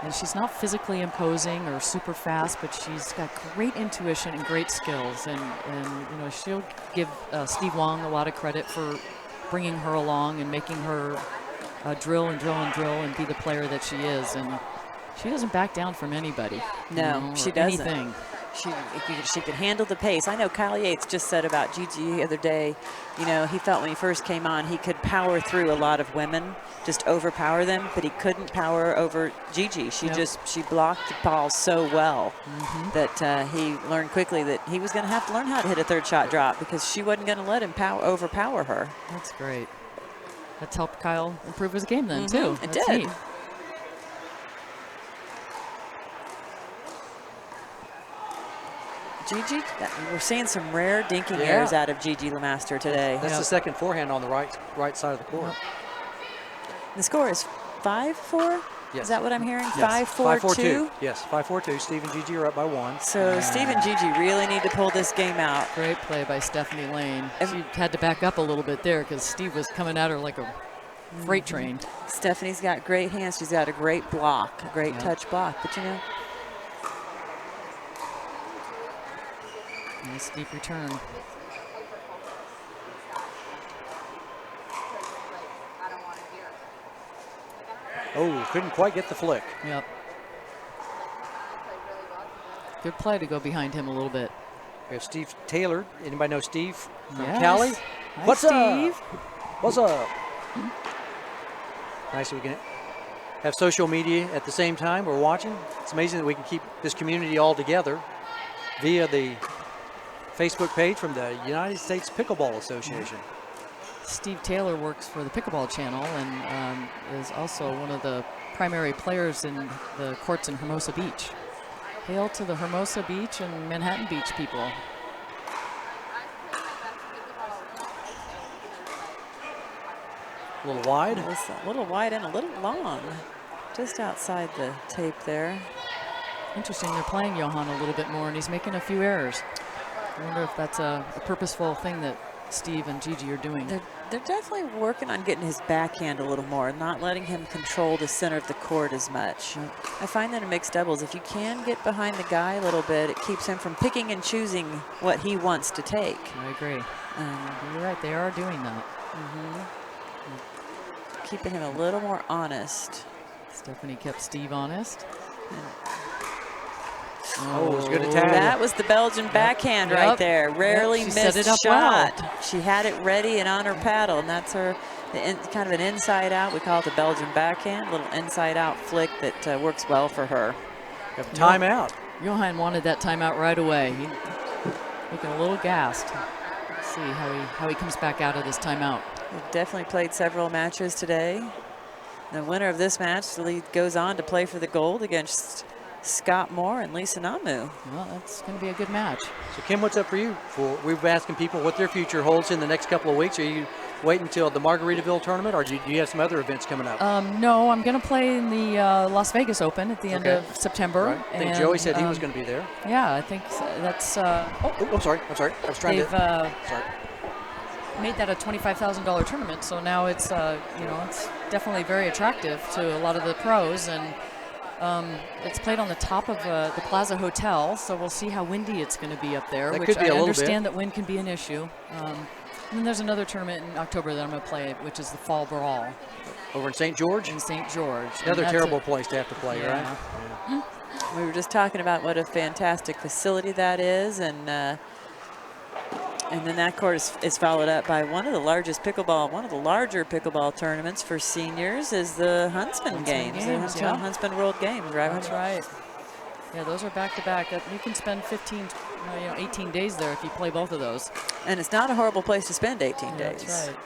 And she's not physically imposing or super fast, but she's got great intuition and great skills. And she'll give Steve Wong a lot of credit for bringing her along and making her drill and drill and drill and be the player that she is. And she doesn't back down from anybody. No, she doesn't. Anything. She could handle the pace. I know Kyle Yates just said about Gigi the other day, he felt when he first came on, he could power through a lot of women, just overpower them, but he couldn't power over Gigi. She blocked the ball so well that he learned quickly that he was going to have to learn how to hit a 3rd shot drop because she wasn't going to let him overpower her. That's great. That's helped Kyle improve his game then, too. It That's did. neat. Gigi, we're seeing some rare dinking errors out of Gigi LeMaster today. That's the second forehand on the right side of the court. The score is 5-4? Yes. Is that what I'm hearing? Yes. 5-4-2? Yes, 5-4-2. Steve and Gigi are up by 1. So Steve and Gigi really need to pull this game out. Great play by Stephanie Lane. She had to back up a little bit there because Steve was coming at her like a freight train. Stephanie's got great hands. She's got a great block, a great touch block. But Nice deep return. Oh, couldn't quite get the flick. Yep. Good play to go behind him a little bit. We have Steve Taylor. Anybody know Steve from Yes. Cali? Hi, What's Steve. up? What's up? Nice that we can have social media at the same time we're watching. It's amazing that we can keep this community all together via the Facebook page from the United States Pickleball Association. Steve Taylor works for the Pickleball channel and is also one of the primary players in the courts in Hermosa Beach. Hail to the Hermosa Beach and Manhattan Beach people. A little wide. it was a little wide and a little long. Just outside the tape there. Interesting, they're playing Johan a little bit more and he's making a few errors. I wonder if that's a purposeful thing that Steve and Gigi are doing. They're definitely working on getting his backhand a little more, not letting him control the center of the court as much. I find that in mixed doubles, if you can get behind the guy a little bit, it keeps him from picking and choosing what he wants to take. I agree. You're right, they are doing that. Keeping him a little more honest. Stephanie kept Steve honest. Oh, it was a good attack. That was the Belgian backhand right there. Rarely She set missed it up shot. well. She had it ready and on her paddle, and that's her kind of an inside out. We call it the Belgian backhand, little inside out flick that works well for her. Got a timeout. Johan wanted that timeout right away. He looking a little gassed. Let's see how he comes back out of this timeout. We've definitely played several matches today. The winner of this match goes on to play for the gold against Scott Moore and Lisa Namu. Well, that's going to be a good match. So, Kim, what's up for you? We've been asking people what their future holds in the next couple of weeks. Are you waiting until the Margaritaville tournament, or do you have some other events coming up? No, I'm going to play in the Las Vegas Open at the end of September. Right. I think and, Joey said he was going to be there. Yeah, I think that's. I'm sorry. I was trying they've sorry. made that a $25,000 tournament, so now it's it's definitely very attractive to a lot of the pros, and It's played on the top of the Plaza Hotel, so we'll see how windy it's going to be up there, That which could be I a little understand bit. that wind can be an issue. And then there's another tournament in October that I'm going to play, which is the Fall Brawl Over in St. George? in St. George. And Another that's terrible place to have to play, yeah. right? We were just talking about what a fantastic facility that is, and then that court is followed up by one of the larger pickleball tournaments for seniors is the Huntsman Games, the yeah. Huntsman World Games, right? That's right. Yeah, those are back-to-back. You can spend 18 days there if you play both of those. And it's not a horrible place to spend 18 Yeah, days. that's right.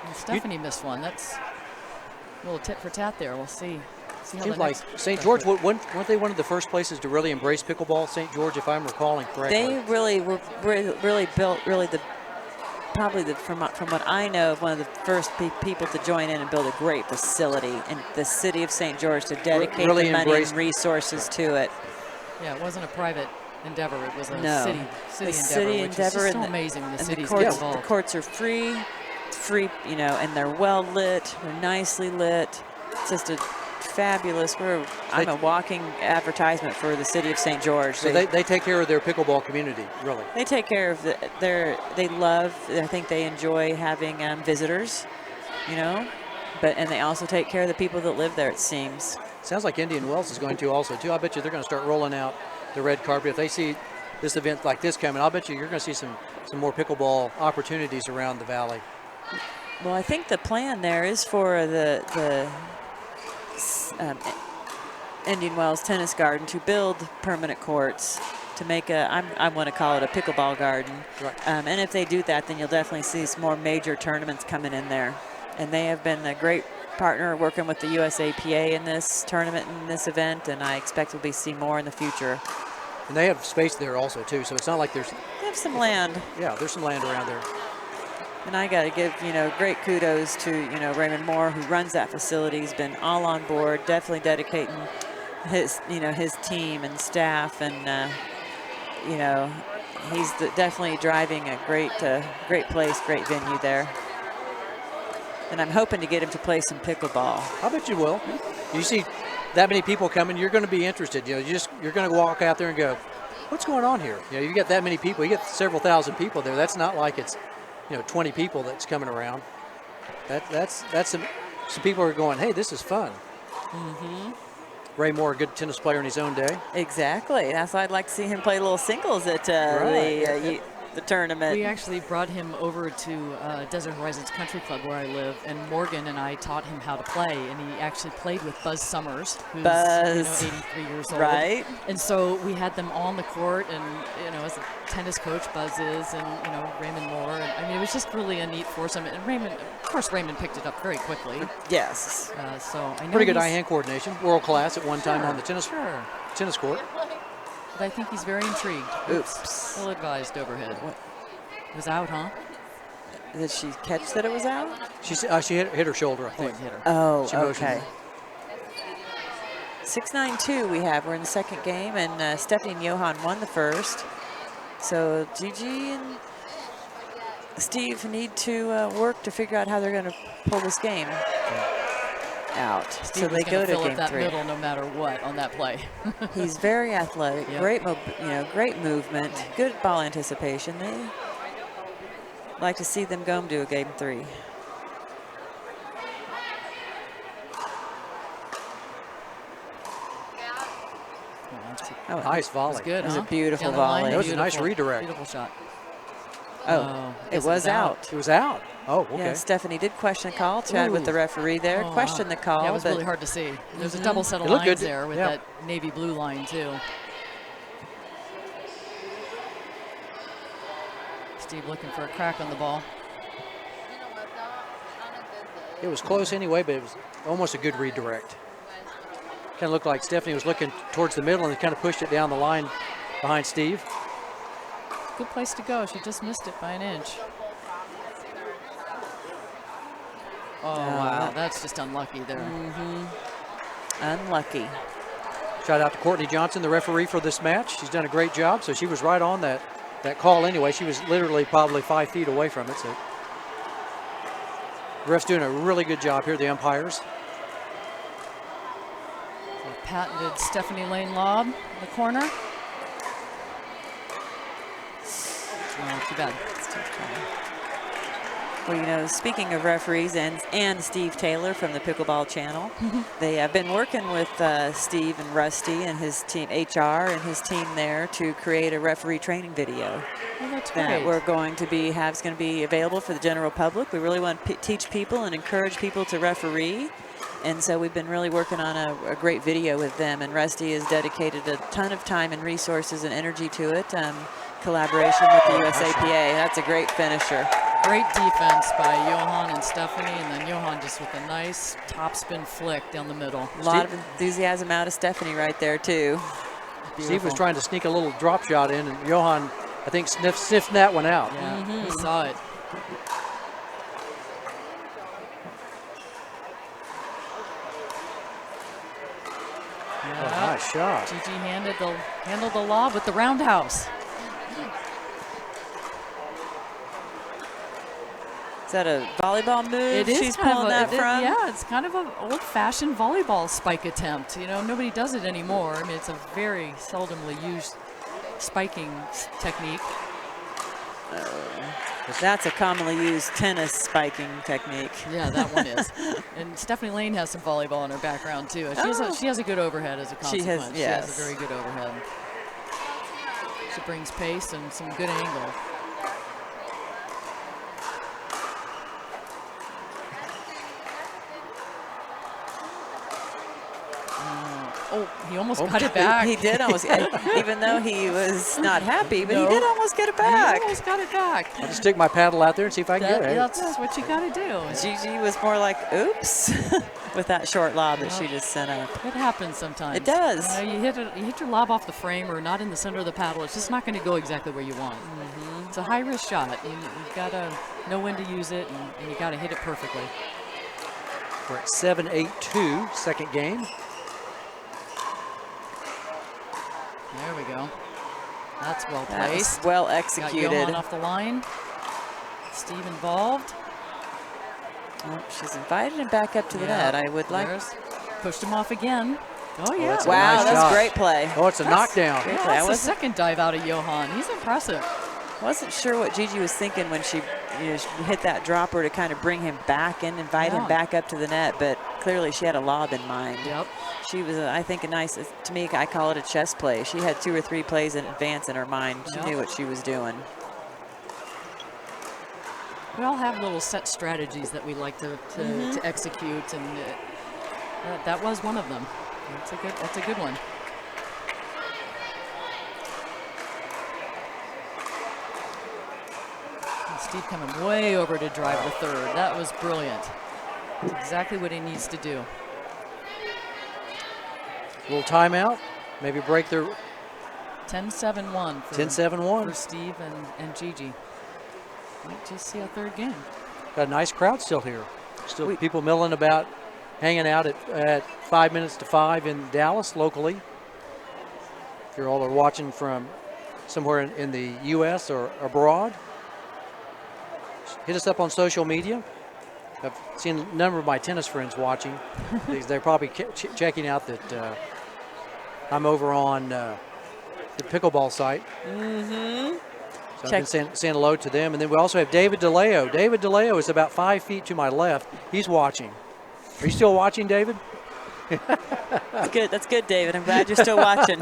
And Stephanie missed one. That's a little tit for tat there. We'll see. How Seems the like next St. George, weren't they one of the first places to really embrace pickleball, St. George, if I'm recalling correctly? They really were built from what I know, one of the first people to join in and build a great facility in the city of St. George to dedicate Really the money embraced and resources to it. Yeah, it wasn't a private endeavor. It was a city city endeavor, which is just so and amazing when the and cities courts, get the involved. courts are free, and they're well lit, they're nicely lit. It's just a fabulous. I'm a walking advertisement for the city of St. George. So they take care of their pickleball community, really. They take care of I think they enjoy having visitors, and they also take care of the people that live there, it seems. Sounds like Indian Wells is going to also, too. I bet you they're going to start rolling out the red carpet. If they see this event like this coming, I'll bet you you're going to see some more pickleball opportunities around the valley. Well, I think the plan there is for the Indian Wells Tennis Garden to build permanent courts to make I want to call it a pickleball garden. Right. And if they do that, then you'll definitely see some more major tournaments coming in there. And they have been a great partner working with the USAPA in this tournament and this event, and I expect we'll see more in the future. And they have space there also, too, so it's not like there's... They have some land. Yeah, there's some land around there. And I got to give, great kudos to, Raymond Moore, who runs that facility. He's been all on board, definitely dedicating his team and staff, and, he's definitely driving a great place, great venue there. And I'm hoping to get him to play some pickleball. I bet you will. You see that many people coming, you're going to be interested. You're going to walk out there and go, what's going on here? You get that many people. You get several thousand people there. That's not like it's 20 people that's coming around. That's some people are going, hey, this is fun. Mm-hmm. Ray Moore, a good tennis player in his own day. Exactly. That's why I'd like to see him play a little singles at the tournament. We actually brought him over to Desert Horizons Country Club where I live, and Morgan and I taught him how to play, and he actually played with Buzz Summers, who's 83 years old. Right. And so we had them on the court, and as a tennis coach, Buzz is, and Raymond Moore, and I mean it was just really a neat foursome. And Raymond picked it up very quickly. Yes. So I know pretty good eye-hand coordination, world class at one time on the tennis court. But I think he's very intrigued. Oops. Ill-advised overhead. What? It was out, huh? Did she catch that it was out? She hit her shoulder, I think. Hit her. Oh, she motioned. okay. 6-9-2 we have. We're in the second game, and Stephanie and Johan won the first. So Gigi and Steve need to work to figure out how they're going to pull this game out. Steve so they go to fill game up that 3. middle no matter what on that play. He's very athletic, Yep. great movement, good ball anticipation. They like to see them go to a game 3. Oh, nice volley. That's good, It was huh? a beautiful the line, volley. That was a nice beautiful, redirect. Beautiful shot. Oh, it Yes, was out. It was out. Oh, okay. Yeah, Stephanie did question the call, chat with the referee there, Oh, questioned the call. Yeah, it was but really hard to see. There's a double set of It looked lines good. there with Yeah. that navy blue line, too. Steve looking for a crack on the ball. It was close anyway, but it was almost a good redirect. Kind of looked like Stephanie was looking towards the middle and kind of pushed it down the line behind Steve. Good place to go. She just missed it by an inch. Oh, wow. That's just unlucky there. Unlucky. Shout out to Courtney Johnson, the referee for this match. She's done a great job, so she was right on that call anyway. She was literally probably 5 feet away from it. So Ref's doing a really good job here, the umpires. A patented Stephanie Lane lob in the corner. Oh, too bad. Well, you know, speaking of referees and Steve Taylor from the Pickleball channel, they have been working with Steve and Rusty and his team, HR and his team there, to create a referee training video. Well, that's that great. we're going to be is going to be available for the general public. We really want to teach people and encourage people to referee, and so we've been really working on a great video with them. And Rusty has dedicated a ton of time and resources and energy to it. Collaboration with the USAPA. That's a great finisher. Great defense by Johan and Stephanie, and then Johan just with a nice topspin flick down the middle. A lot of enthusiasm out of Stephanie right there too. Beautiful. Steve was trying to sneak a little drop shot in, and Johan, I think, sniffed that one out. Yeah, he saw it. Oh, nice shot. Gigi handled the lob with the roundhouse. Is that a volleyball move? It is She's kind pulling of that from? Yeah, it's kind of an old-fashioned volleyball spike attempt. You know, nobody does it anymore. I mean, it's a very seldomly used spiking technique. That's a commonly used tennis spiking technique. Yeah, that one is. And Stephanie Lane has some volleyball in her background too. She has a good overhead as a consequence. She has a very good overhead. She brings pace and some good angle. Oh, he almost got it back. He did almost, even though he was not happy, but he did almost get it He back. almost got it back. I'll just stick my paddle out there and see if I can get it. That's what you got to do. Gigi was more like, oops, with that short lob that she just sent up. It happens sometimes. It does. You know, you hit your lob off the frame or not in the center of the paddle. It's just not going to go exactly where you want. It's a high-risk shot. You've got to know when to use it, and you got to hit it perfectly. We're at 7-8-2, second game. There we go. That's well That was placed. well Got executed. Johan off the line. Steve involved. Oh, she's invited him back up to the net. I would like. Pushed him off again. Oh, yeah. that's a Wow, nice that's shot. great play. Oh, it's a knockdown. Great Yeah, play. I that's the wasn't, second dive out of Johan. He's impressive. wasn't sure what Gigi was thinking when she hit that dropper to kind of bring him back in, invite him back up to the net, but clearly she had a lob in mind. Yep. She was, I think, a nice, to me, I call it a chess play. She had 2 or 3 plays in advance in her mind. She knew what she was doing. We all have little set strategies that we like to execute, and that was one of them. That's a good one. And Steve coming way over to drive the third. That was brilliant. That's exactly what he needs to do. Little timeout, maybe break their 10-7-1 10-7-1. for Steve and Gigi. Might just see a third game. Got a nice crowd still here. Still people milling about, hanging out at 5 minutes to 5 in Dallas locally. If you all are watching from somewhere in the U.S. or abroad, hit us up on social media. I've seen a number of my tennis friends watching. They're probably checking out that I'm over on the Pickleball site. So I've been saying hello to them. And then we also have David DeLeo. David DeLeo is about 5 feet to my left. He's watching. Are you still watching, David? That's good. That's good, David. I'm glad you're still watching.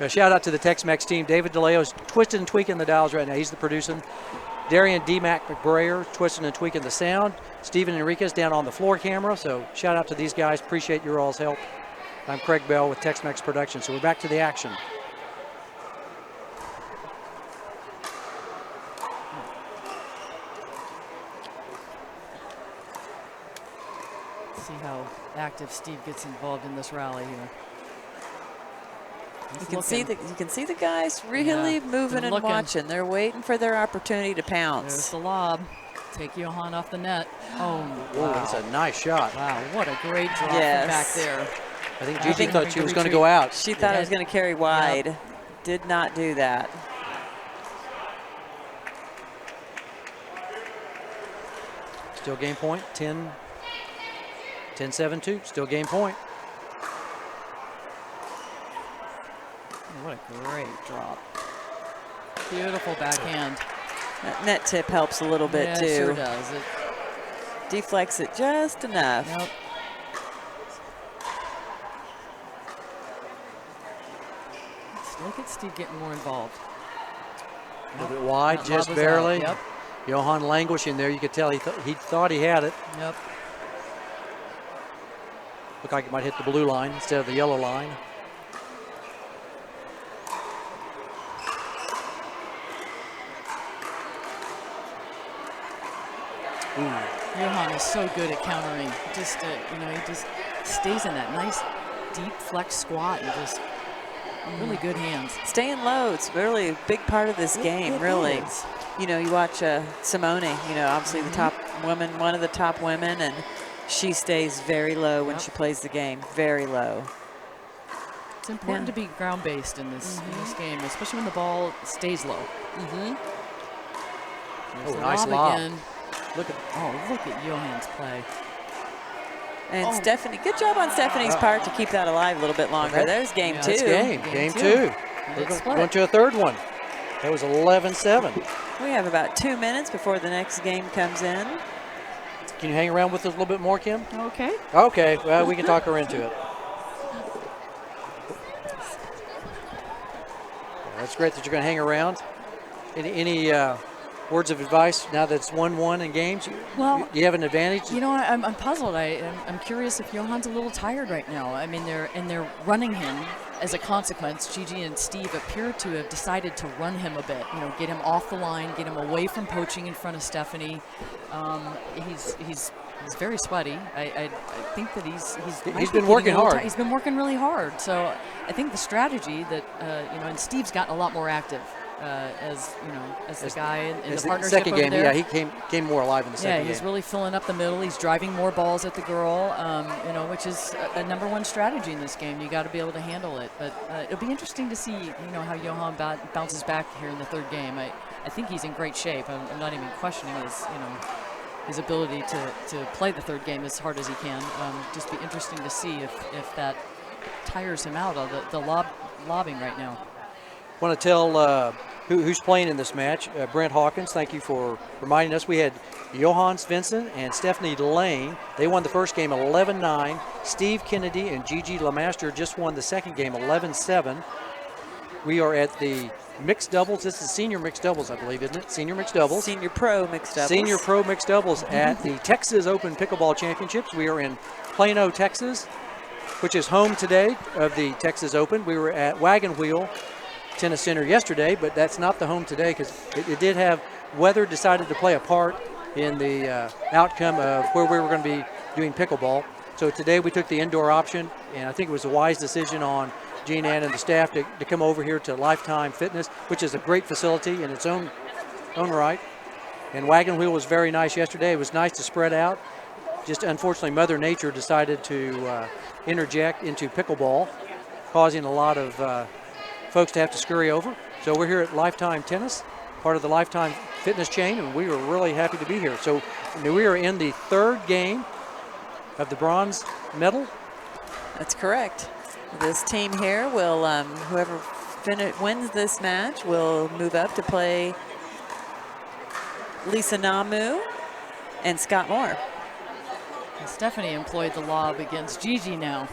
Shout out to the Tex-Mex team. David DeLeo is twisting and tweaking the dials right now. He's the producer. Darian D-Mac McBrayer twisting and tweaking the sound. Stephen Enriquez down on the floor camera. So shout out to these guys. Appreciate your all's help. I'm Craig Bell with Tex-Mex Production. So we're back to the action. See how active Steve gets involved in this rally here. You can see the guys really moving and watching. They're waiting for their opportunity to pounce. There's the lob. Take Johan off the net. Oh, wow. That's a nice shot. Wow, what a great drop from back there. I think Gigi thought she was going to go out. She thought it was going to carry wide. Yep. Did not do that. Still game point. 10-7-2. Still game point. What a great drop. Beautiful backhand. That net tip helps a little bit Yeah, too. it sure does. It, Deflects it just enough. yep. Let's look at Steve getting more involved. A little bit wide, That just lob was out, barely. Yep. Johan languishing there. You could tell he thought he had it. Yep. Looked like he might hit the blue line instead of the yellow line. Johan is so good at countering. Just, you know, he just stays in that nice deep flex squat and just really good hands. Staying low, it's really a big part of this game, It really. is. You know, you watch Simone, you know, obviously the top woman, one of the top women, and she stays very low when Yep. she plays the game, very low. It's important to be ground-based in this game, especially when the ball stays low. There's the nice lob. again. Look at Johan's play. And Stephanie, good job on Stephanie's part to keep that alive a little bit longer. Okay. There's game Yeah, two. that's Game Game two. two. We're it's going split. to a third one. That was 11-7. We have about 2 minutes before the next game comes in. Can you hang around with us a little bit more, Kim? Okay. Okay, well, we can talk her into it. That's great that you're going to hang around. Any words of advice now that it's 1-1 in games? Well, you have an advantage? You know, I'm puzzled. I'm curious if Johan's a little tired right now. I mean, they're running him as a consequence. Gigi and Steve appear to have decided to run him a bit. You know, get him off the line, get him away from poaching in front of Stephanie. He's very sweaty. I think that He's been working hard. He's been working really hard. So I think the strategy that you know, and Steve's gotten a lot more active. As the guy in the partnership second over game, there. yeah, he came more alive in the second game. Yeah, he's really filling up the middle. He's driving more balls at the girl, you know, which is a number one strategy in this game. You got to be able to handle it. But it'll be interesting to see, you know, how Johan bounces back here in the third game. I think he's in great shape. I'm not even questioning his ability to play the third game as hard as he can. Just be interesting to see if that tires him out of the lobbing right now. Want to tell who's playing in this match. Brent Hawkins, thank you for reminding us. We had Johan Svensson and Stephanie Lane. They won the first game 11-9. Steve Kennedy and Gigi Lamaster just won the second game 11-7. We are at the mixed doubles. This is senior mixed doubles, I believe, isn't it? Senior mixed doubles. Senior pro mixed doubles. Senior pro mixed doubles at the Texas Open Pickleball Championships. We are in Plano, Texas, which is home today of the Texas Open. We were at Wagon Wheel Tennis Center yesterday, but that's not the home today because it did have weather decided to play a part in the outcome of where we were going to be doing pickleball. So today we took the indoor option, and I think it was a wise decision on Jean Ann and the staff to come over here to Lifetime Fitness, which is a great facility in its own right. And Wagon Wheel was very nice yesterday. It was nice to spread out. Just unfortunately, Mother Nature decided to interject into pickleball, causing a lot of folks to have to scurry over. So we're here at Lifetime Tennis, part of the Lifetime Fitness chain, and we are really happy to be here. So we are in the third game of the bronze medal. That's correct. This team here will, whoever wins this match will move up to play Lisa Namu and Scott Moore. And Stephanie employed the lob against Gigi now.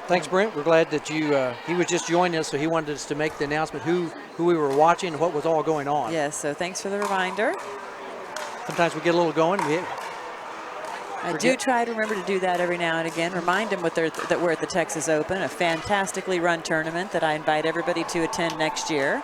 Thanks, Brent. We're glad that he was just joining us, so he wanted us to make the announcement who we were watching and what was all going on. Yes, so thanks for the reminder. Sometimes we get a little going. I do try to remember to do that every now and again. Remind them that we're at the Texas Open, a fantastically run tournament that I invite everybody to attend next year.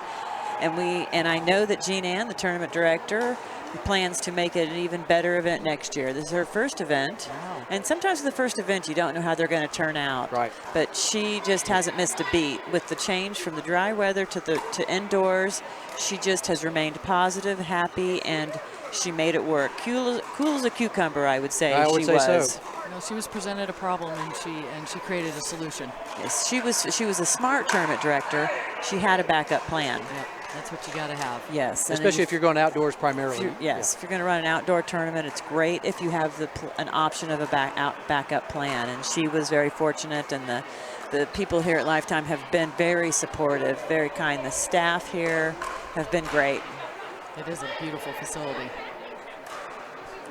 And I know that Jean Ann, the tournament director, plans to make it an even better event next year. This is her first event. Wow. And sometimes with the first event, you don't know how they're going to turn out. Right. But she just hasn't missed a beat. With the change from the dry weather to indoors, she just has remained positive, happy, and she made it work. Cool as a cucumber, I would say. I would say so. No, she was presented a problem and she created a solution. Yes, she was a smart tournament director. She had a backup plan. Yep. That's what you got to have. Yes. Especially if you're going outdoors primarily. If you're going to run an outdoor tournament, it's great if you have an option of a backup plan. And she was very fortunate, and the people here at Lifetime have been very supportive, very kind. The staff here have been great. It is a beautiful facility.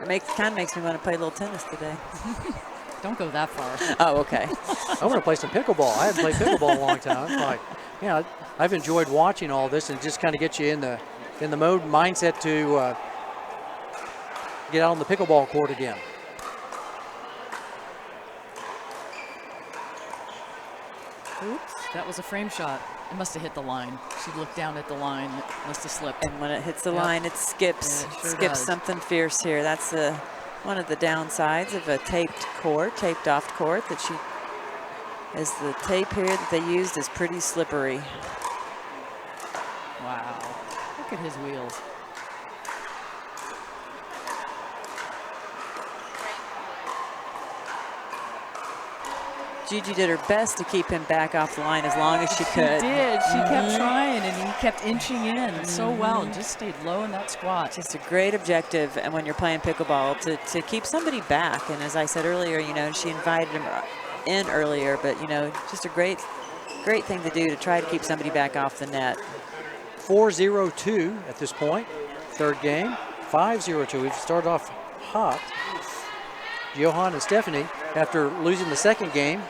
It kind of makes me want to play a little tennis today. Don't go that far. Oh, okay. I want to play some pickleball. I haven't played pickleball in a long time. I'm like, yeah, I've enjoyed watching all this, and just kind of get you in the mindset to get out on the pickleball court again. Oops, that was a frame shot. It must have hit the line. She looked down at the line. It must have slipped. And when it hits the line, it skips. Yeah, it sure skips does. something fierce here. That's one of the downsides of a taped off court, that the tape here that they used is pretty slippery. Wow. Look at his wheels. Gigi did her best to keep him back off the line as long as she could. She did. She kept trying, and he kept inching in so well and just stayed low in that squat. Just a great objective, and when you're playing pickleball, to keep somebody back. And as I said earlier, she invited him in earlier, but just a great thing to do to try to keep somebody back off the net. 4-0-2 at this point. Third game, 5-0-2. We've started off hot. Johan and Stephanie, after losing the second game,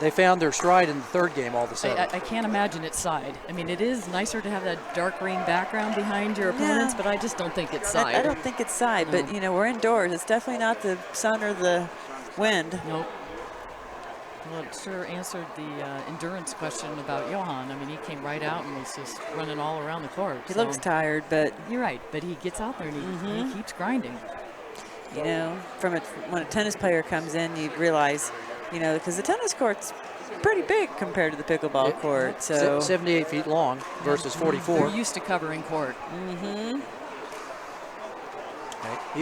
they found their stride in the third game all of a sudden. I can't imagine it's side. I mean, it is nicer to have that dark green background behind your opponents, but I just don't think it's side. I don't think it's side, but we're indoors. It's definitely not the sun or the wind. Nope. Well, it sure answered the endurance question about Johan. I mean, he came right out and was just running all around the court. He looks tired, but you're right. But he gets out there and he keeps grinding. When a tennis player comes in, you realize, because the tennis court's pretty big compared to the pickleball court. So 78 feet long versus 44. They're used to covering court. But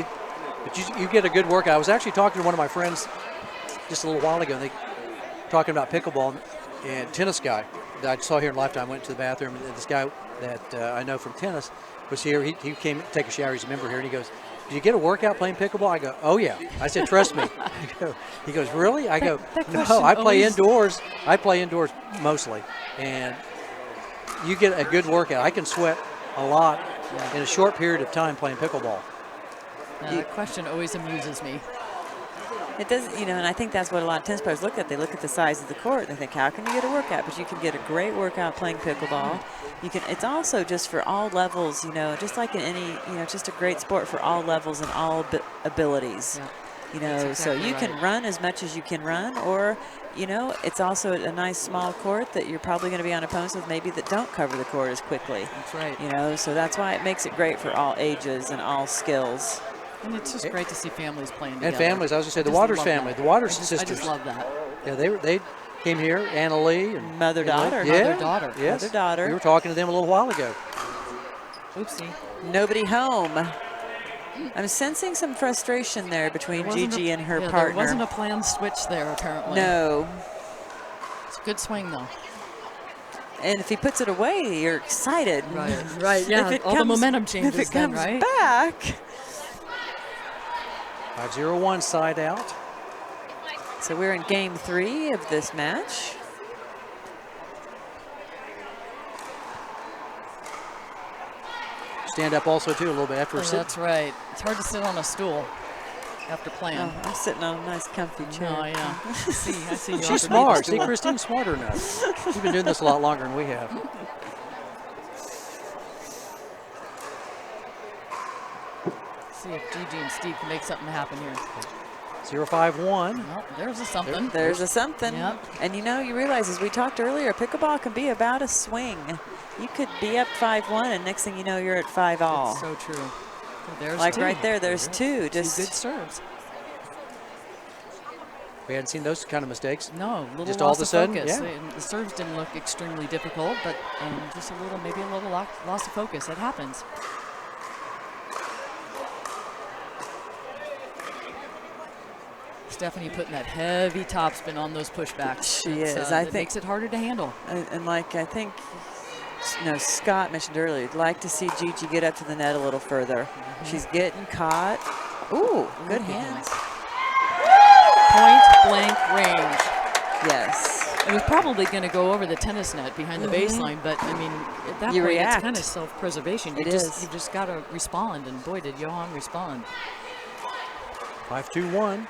you get a good workout. I was actually talking to one of my friends just a little while ago. They talking about pickleball, and tennis guy that I saw here in Lifetime went to the bathroom, and this guy that I know from tennis was here. He came to take a shower. He's a member here, and he goes, "Do you get a workout playing pickleball?" I go, "Oh yeah." I said, "Trust me." He goes, "Really?" I go, "No, I play indoors. I play indoors mostly, and you get a good workout. I can sweat a lot in a short period of time playing pickleball." That question always amuses me. It does, and I think that's what a lot of tennis players look at. They look at the size of the court. They think, how can you get a workout? But you can get a great workout playing pickleball. It's also just for all levels, just like in any, just a great sport for all levels and all abilities. Yeah. So you can run as much as you can run, or, it's also a nice small court that you're probably going to be on opponents with maybe that don't cover the court as quickly. That's right. So that's why it makes it great for all ages and all skills. And it's just great to see families playing together. And families, I was going to say, the Waters family, the Waters sisters. I just love that. Yeah, they came here, Anna Lee. And Mother-daughter. Yeah. Mother-daughter. Yes. Mother-daughter. We were talking to them a little while ago. Oopsie. Nobody home. I'm sensing some frustration there between Gigi and her partner. There wasn't a planned switch there, apparently. No. It's a good swing, though. And if he puts it away, you're excited. Right, yeah. All the momentum changes if it comes then, right? back. 5-0-1 side out. So we're in game 3 of this match. Stand up also, too, a little bit after sitting. That's right. It's hard to sit on a stool after playing. Oh, I'm sitting on a nice comfy chair. Oh, yeah. I see you. She's smart. See, Christine's smarter than us. She's been doing this a lot longer than we have. See if Gigi and Steve can make something happen here. 0-5-1. Well, there's a something. There's a something. Yep. And you realize, as we talked earlier, pickleball can be about a swing. You could be up 5-1, and next thing you know, you're at 5-all. That's so true. Well, there's like two. right there, there's two. Just two good serves. We hadn't seen those kind of mistakes. No, little just loss all of a sudden, focus. yeah. The serves didn't look extremely difficult, but just maybe a little loss of focus. It happens. Stephanie putting that heavy topspin on those pushbacks. She is. It makes it harder to handle. And like I think No, Scott mentioned earlier, he'd like to see Gigi get up to the net a little further. She's getting caught. Ooh, good hands. Point blank range. Yes. It was probably going to go over the tennis net behind the baseline, but I mean, at that You point, react. it's kind of self-preservation. You It is. You just got to respond, and boy, did Johan respond. 5-2-1.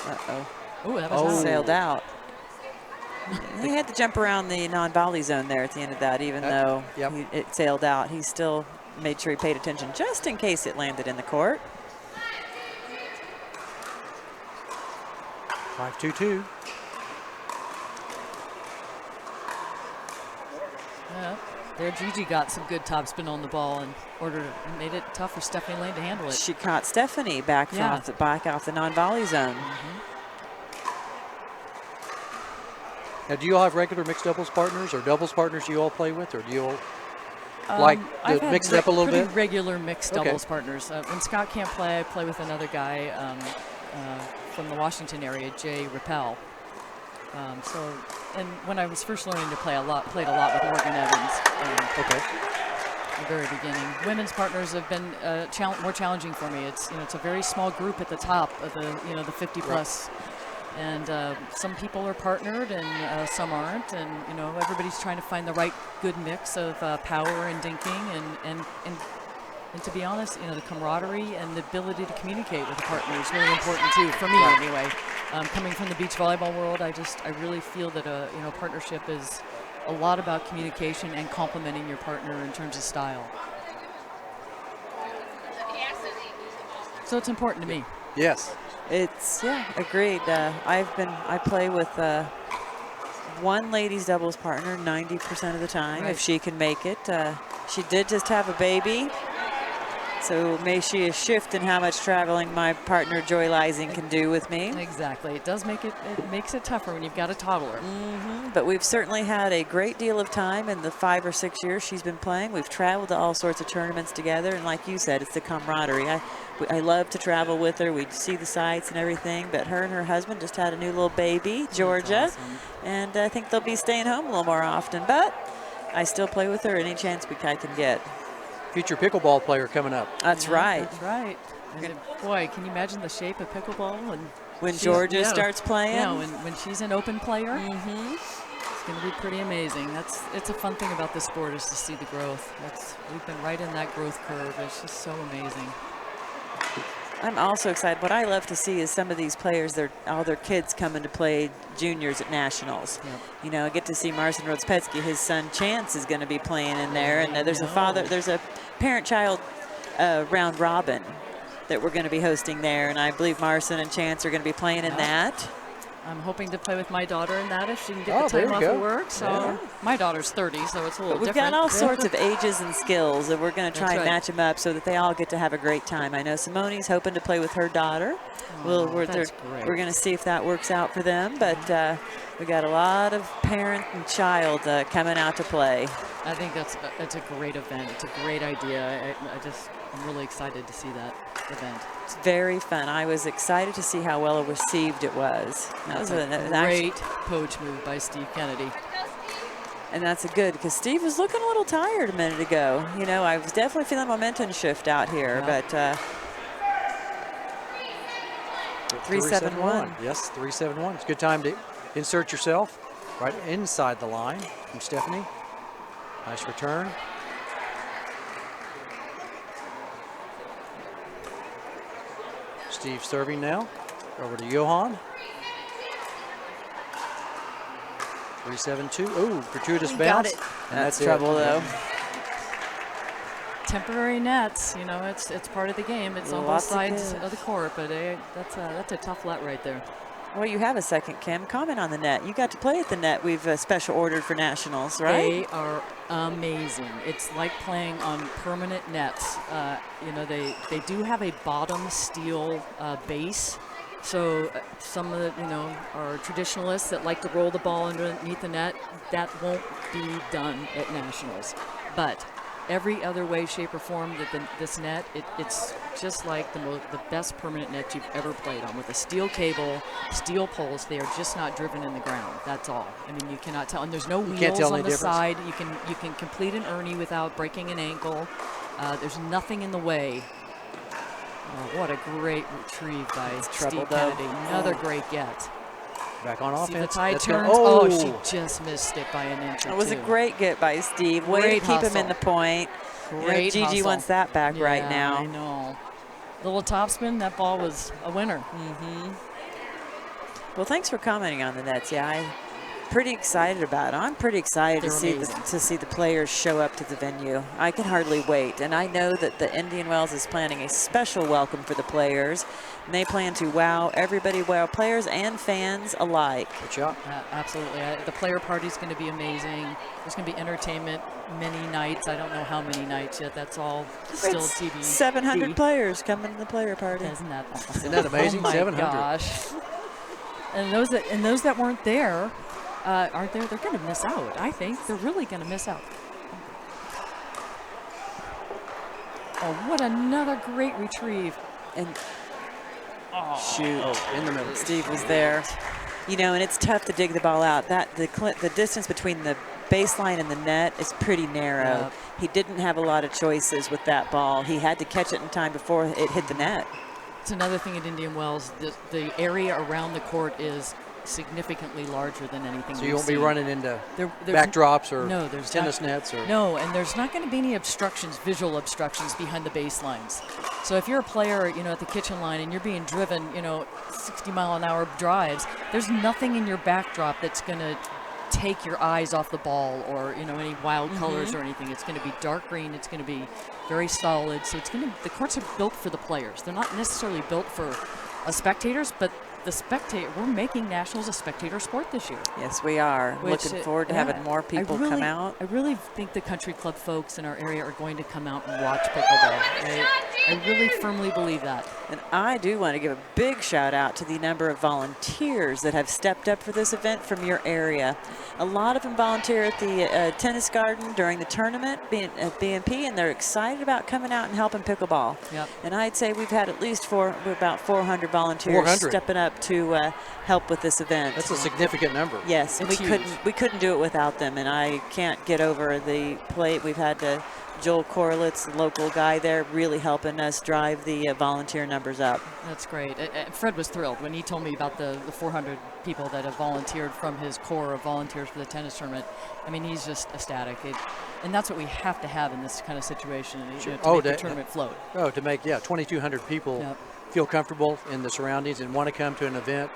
Uh-oh. Ooh, that was Sailed out. He had to jump around the non-volley zone there at the end of that, even though it sailed out. He still made sure he paid attention just in case it landed in the court. 5-2-2. Yeah, there Gigi got some good topspin on the ball and made it tough for Stephanie Lane to handle it. She caught Stephanie back off the non-volley zone. Now, do you all have regular mixed doubles partners or doubles partners you all play with, or do you all like I've to had mix it up a little pretty bit? regular mixed doubles partners. When Scott can't play, I play with another guy from the Washington area, Jay Rappel. And when I was first learning to play played a lot with Morgan Evans. At the very beginning. Women's partners have been more challenging for me. It's a very small group at the top of the 50 plus. And some people are partnered and some aren't, and everybody's trying to find the right good mix of power and dinking and to be honest, the camaraderie and the ability to communicate with a partner is really important too, for me anyway. Coming from the beach volleyball world, I really feel that a partnership is a lot about communication and complementing your partner in terms of style. So it's important to me. Yes. It's agreed. I play with one ladies doubles partner 90% of the time if she can make it. She did just have a baby, so may she a shift in how much traveling my partner Joy Lysing can do with me. Exactly. It makes it tougher when you've got a toddler. But we've certainly had a great deal of time in the 5 or 6 years she's been playing. We've traveled to all sorts of tournaments together, and like you said, it's the camaraderie. I love to travel with her. We see the sights and everything, but her and her husband just had a new little baby, Georgia, awesome. And I think they'll be staying home a little more often, but I still play with her any chance I can get. Future pickleball player coming up. That's right. That's right. And boy, can you imagine the shape of pickleball when Georgia starts playing? Yeah, when she's an open player. It's going to be pretty amazing. It's a fun thing about this sport is to see the growth. We've been right in that growth curve. It's just so amazing. I'm also excited. What I love to see is some of these players, all their kids coming to play juniors at nationals. Yep. I get to see Marcin Rodspetsky. His son Chance is going to be playing in there, and there's a parent-child round robin that we're going to be hosting there, and I believe Marcin and Chance are going to be playing in that. I'm hoping to play with my daughter in that if she can get the time off of work. So my daughter's 30, so it's a little different. We've got all sorts of ages and skills, and we're going to try and match them up so that they all get to have a great time. I know Simone's hoping to play with her daughter. We're going to see if that works out for them, but we got a lot of parent and child coming out to play. I think it's a great event. It's a great idea. I'm really excited to see that event. It's very fun. I was excited to see how well received it was. That was a great poach move by Steve Kennedy. And that's good because Steve was looking a little tired a minute ago. I was definitely feeling momentum shift out here, but 3-7-1. Yes, 3-7-1. It's a good time to insert yourself right inside the line from Stephanie. Nice return. Steve serving now. Over to Johan. 3-7-2. Oh, gratuitous bounce. And that's trouble, though. Temporary nets, it's part of the game. It's on both sides of the court, but that's a tough let right there. Well, you have a second, Kim. Comment on the net. You got to play at the net we've special ordered for nationals, right? They are amazing. It's like playing on permanent nets. They do have a bottom steel base. So some of the, are traditionalists that like to roll the ball underneath the net. That won't be done at nationals. But every other way, shape, or form that this net, it's just like the best permanent net you've ever played on, with a steel cable, steel poles. They are just not driven in the ground. That's all. I mean, you cannot tell. And there's no wheels on the side. You can complete an Ernie without breaking an ankle. There's nothing in the way. Oh, what a great retrieve by Steve Kennedy. Another great get. Back on offense. See the tide turns. She just missed it by an inch or two. It was a great get by Steve. Way to keep him in the point. Great Gigi wants that back right now. I know. Little topspin, that ball was a winner. Well, thanks for commenting on the nets. Yeah, I'm pretty excited about it. I'm pretty excited to see the players show up to the venue. I can hardly wait. And I know that the Indian Wells is planning a special welcome for the players. And they plan to wow everybody, wow players and fans alike. Good job. Absolutely. The player party is going to be amazing. There's going to be entertainment many nights. I don't know how many nights yet. That's all still TV. 700 players coming to the player party. Isn't that awesome? Isn't that amazing? Oh my 700. gosh. And those that weren't there, aren't there? They're going to miss out. I think they're really going to miss out. Oh, what another great retrieve! And shoot! Oh, in the middle. Steve was there. You know, and it's tough to dig the ball out. The distance between the baseline and the net is pretty narrow. Yep. He didn't have a lot of choices with that ball. He had to catch it in time before it hit the net. It's another thing at Indian Wells. The area around the court is significantly larger than anything. So you won't be running into there's backdrops or there's tennis nets or and there's not going to be any obstructions, visual obstructions behind the baselines. So if you're a player, at the kitchen line and you're being driven, 60-mile-an-hour drives, there's nothing in your backdrop that's going to take your eyes off the ball or any wild colors or anything. It's going to be dark green. It's going to be very solid. So the courts are built for the players. They're not necessarily built for spectators, but we're making nationals a spectator sport this year. Yes, we are. Looking forward to having more people come out. I really think the country club folks in our area are going to come out and watch pickleball. I really firmly believe that. And I do want to give a big shout out to the number of volunteers that have stepped up for this event from your area. A lot of them volunteer at the tennis garden during the tournament at BNP, and they're excited about coming out and helping pickleball. Yep. And I'd say we've had at least about 400 volunteers stepping up to help with this event. That's a significant number. Yes, and we couldn't do it without them, and I can't get over the plate. We've had Joel Corlitz, the local guy there, really helping us drive the volunteer numbers up. That's great. Fred was thrilled when he told me about the 400 people that have volunteered from his core of volunteers for the tennis tournament. I mean, he's just ecstatic. And that's what we have to have in this kind of situation to make the tournament float. Oh, to make 2,200 people feel comfortable in the surroundings and want to come to an event.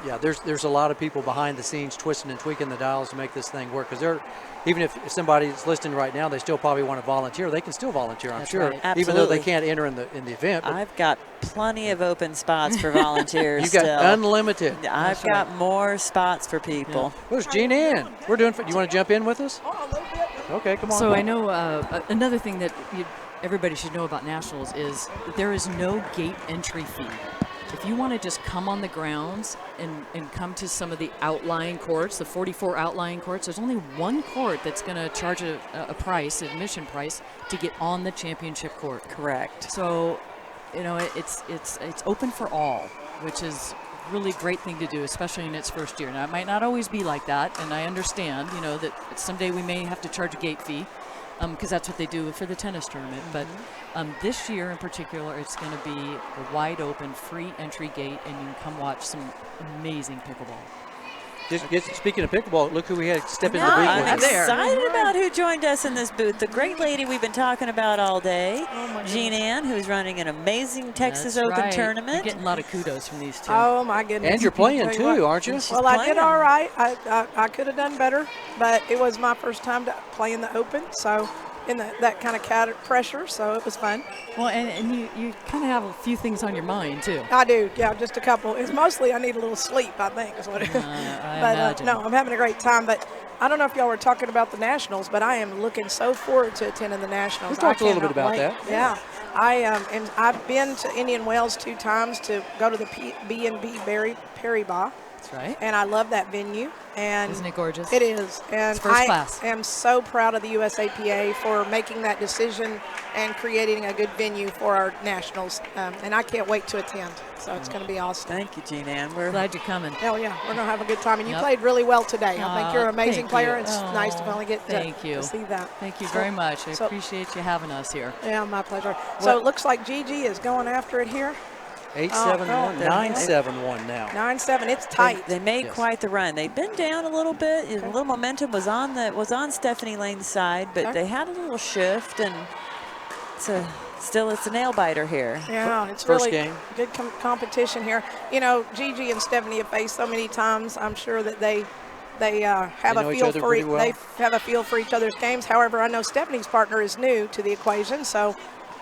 Yeah, there's a lot of people behind the scenes twisting and tweaking the dials to make this thing work. Because even if somebody's listening right now, they still probably want to volunteer. They can still volunteer, I'm sure, even though they can't enter in the event. I've got plenty of open spots for volunteers. You've got unlimited. I've got more spots for people. Where's Jean Ann? We're doing. You want to jump in with us? Oh, a little bit. Okay, come on. So I know another thing that everybody should know about nationals is there is no gate entry fee. If you want to just come on the grounds and come to some of the outlying courts, the 44 outlying courts, there's only one court that's going to charge a price, admission price, to get on the championship court. Correct. So, it's open for all, which is really great thing to do, especially in its first year. Now, it might not always be like that, and I understand, that someday we may have to charge a gate fee, because that's what they do for the tennis tournament. But this year in particular, it's going to be a wide open, free entry gate, and you can come watch some amazing pickleball. Speaking of pickleball, look who we had step into the booth. I'm excited about who joined us in this booth. The great lady we've been talking about all day, Jean Ann, who's running an amazing Texas Open tournament. You're getting a lot of kudos from these two. Oh, my goodness. And you're playing too, aren't you? Well, I did all right. I could have done better, but it was my first time to play in the Open, so in that kind of pressure, so it was fun. Well, and you kind of have a few things on your mind, too. I do, yeah, just a couple. It's mostly I need a little sleep, I think, is what it is. But no, I'm having a great time. But I don't know if y'all were talking about the Nationals, but I am looking so forward to attending the Nationals. Let's talk a little bit about that. Yeah. I've been to Indian Wells 2 times to go to the B&B Perry Bar. That's right. And I love that venue. And Isn't it gorgeous? It is. And It's first I class. am so proud of the USAPA for making that decision and creating a good venue for our nationals. And I can't wait to attend. So it's going to be awesome. Thank you, Jean Ann. We're Glad you're coming. Hell yeah, we're going to have a good time. And you Yep. played really well today. I think you're an amazing thank player. you. It's nice to finally get Thank to you. see that. Thank you So- very much. I so- appreciate you having us here. Yeah, my pleasure. So it looks like Gigi is going after it here. 8-7-1, no. 9-7-1 now. 9-7. It's tight. They made Yes. quite the run. They'd been down a little bit. A little momentum was on Stephanie Lane's side, but Okay. they had a little shift, and it's a nail biter here. Yeah, it's First really game. good competition here. You know, Gigi and Stephanie have faced so many times. I'm sure that they have know a each feel other for pretty well. they have a feel for each other's games. However, I know Stephanie's partner is new to the equation, so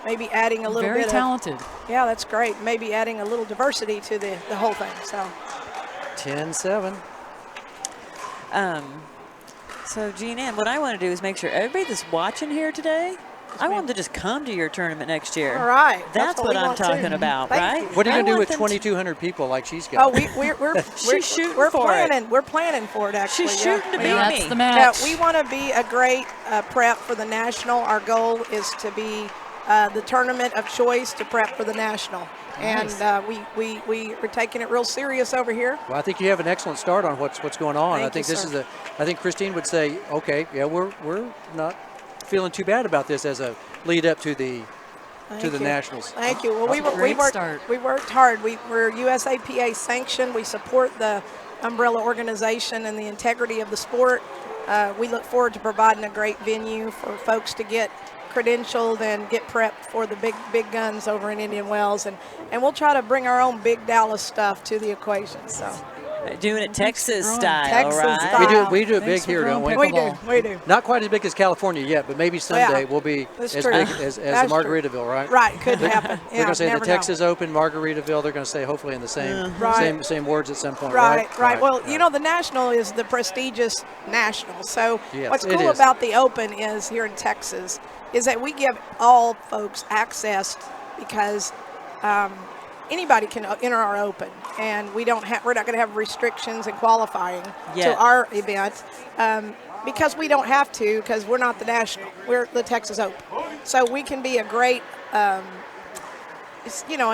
maybe adding a little Very bit talented. of that's great. Maybe adding a little diversity to the whole thing. So 10-7. So, Jean Ann, what I want to do is make sure everybody that's watching here today, I want them to just come to your tournament next year. all right, That's what we I'm want too. talking about, Thank right? you. What are you I going to do want with them 2,200 people like she's got? Oh, we're She's shooting we're for it. planning. We're planning for it actually. She's yeah. shooting to We beat are. That's me. the Yeah, match. we want to be a great prep for the national. Our goal is to be the tournament of choice to prep for the national. Nice. And we're taking it real serious over here. Well, I think you have an excellent start on what's going on. Thank I think you, this sir. is I think Christine would say, okay, yeah, we're not feeling too bad about this as a lead up to the Thank to the you. nationals. Thank you. Well, That's a great start. we worked hard. We're USAPA sanctioned. We support the umbrella organization and the integrity of the sport. We look forward to providing a great venue for folks to get credentialed and get prepped for the big guns over in Indian Wells, and we'll try to bring our own big Dallas stuff to the equation. So Doing it Texas growing. style, Texas right? style. We do it big Thanks for here, don't we? growing we do, Pickleball. we do. Not quite as big as California yet, but maybe someday we'll be That's as true. big as That's the true. Margaritaville, right? Right, could happen. They're Yeah, going to say the never know. Texas Open, Margaritaville. They're going to say hopefully in the same Right. same words at some point, Right, right? right. Well, you know, the national is the prestigious national. So Yes, what's it cool is. about the Open is here in Texas is that we give all folks access because anybody can enter our Open, and we're not going to have restrictions in qualifying Yet. to our event. Because we don't have to, because we're not the national. We're the Texas Open. So we can be a great a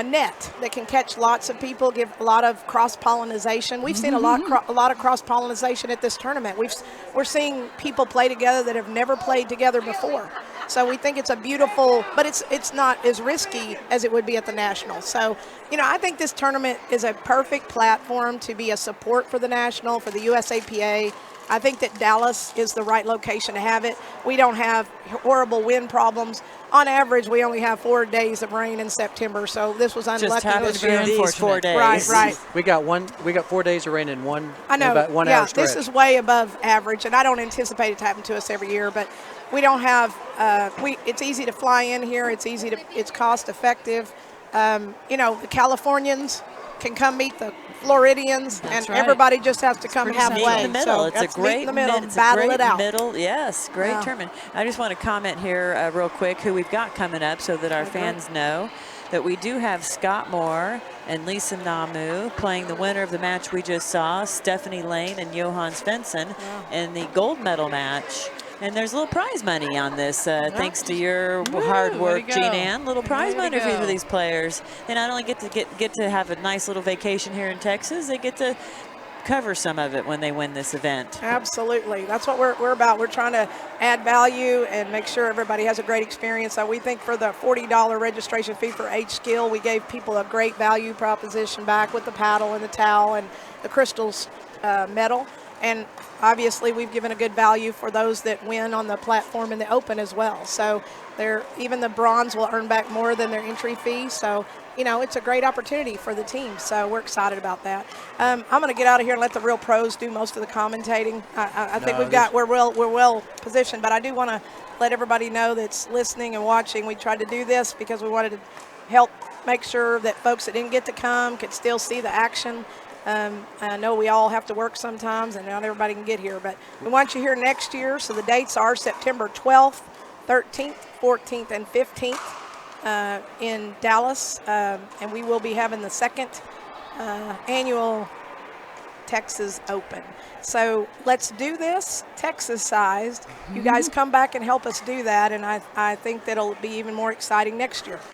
net that can catch lots of people, give a lot of cross-pollination. We've seen a lot of cross-pollination at this tournament. We're seeing people play together that have never played together before. So we think it's a beautiful, but it's not as risky as it would be at the national. So, I think this tournament is a perfect platform to be a support for the national, for the USAPA. I think that Dallas is the right location to have it. We don't have horrible wind problems. On average, we only have 4 days of rain in September, so this was unlucky. Just happened this to be year. these 4 days. Right. We got 4 days of rain in I know. about 1 yeah, hour stretch. this is way above average, and I don't anticipate it to happen to us every year. But we don't have. It's easy to fly in here. It's cost effective. The Californians can come meet the Floridians, and right. everybody just has to come pretty halfway. simple. Meet in the middle. So It's a that's meet great in the middle. It's battle a great it out. middle. Yes, great Yeah. tournament. I just want to comment here real quick who we've got coming up so that our fans know that we do have Scott Moore and Lisa Namu playing the winner of the match we just saw, Stephanie Lane and Johan Svensson, in the gold medal match. And there's a little prize money on this, thanks to your hard way work, to Jean go. Ann. Little prize Way to money for go. these players. They not only get to have a nice little vacation here in Texas, they get to cover some of it when they win this event. Absolutely. That's what we're about. We're trying to add value and make sure everybody has a great experience. So we think for the $40 registration fee for H Skill, we gave people a great value proposition back with the paddle and the towel and the crystals medal. And obviously we've given a good value for those that win on the platform in the Open as well. So even the bronze will earn back more than their entry fee. So, it's a great opportunity for the team. So we're excited about that. I'm going to get out of here and let the real pros do most of the commentating. I think we're well positioned, but I do want to let everybody know that's listening and watching. We tried to do this because we wanted to help make sure that folks that didn't get to come could still see the action. I know we all have to work sometimes, and not everybody can get here, but we want you here next year. So the dates are September 12th, 13th, 14th, and 15th in Dallas, and we will be having the second annual Texas Open. So let's do this Texas-sized. You guys come back and help us do that, and I think that'll be even more exciting next year.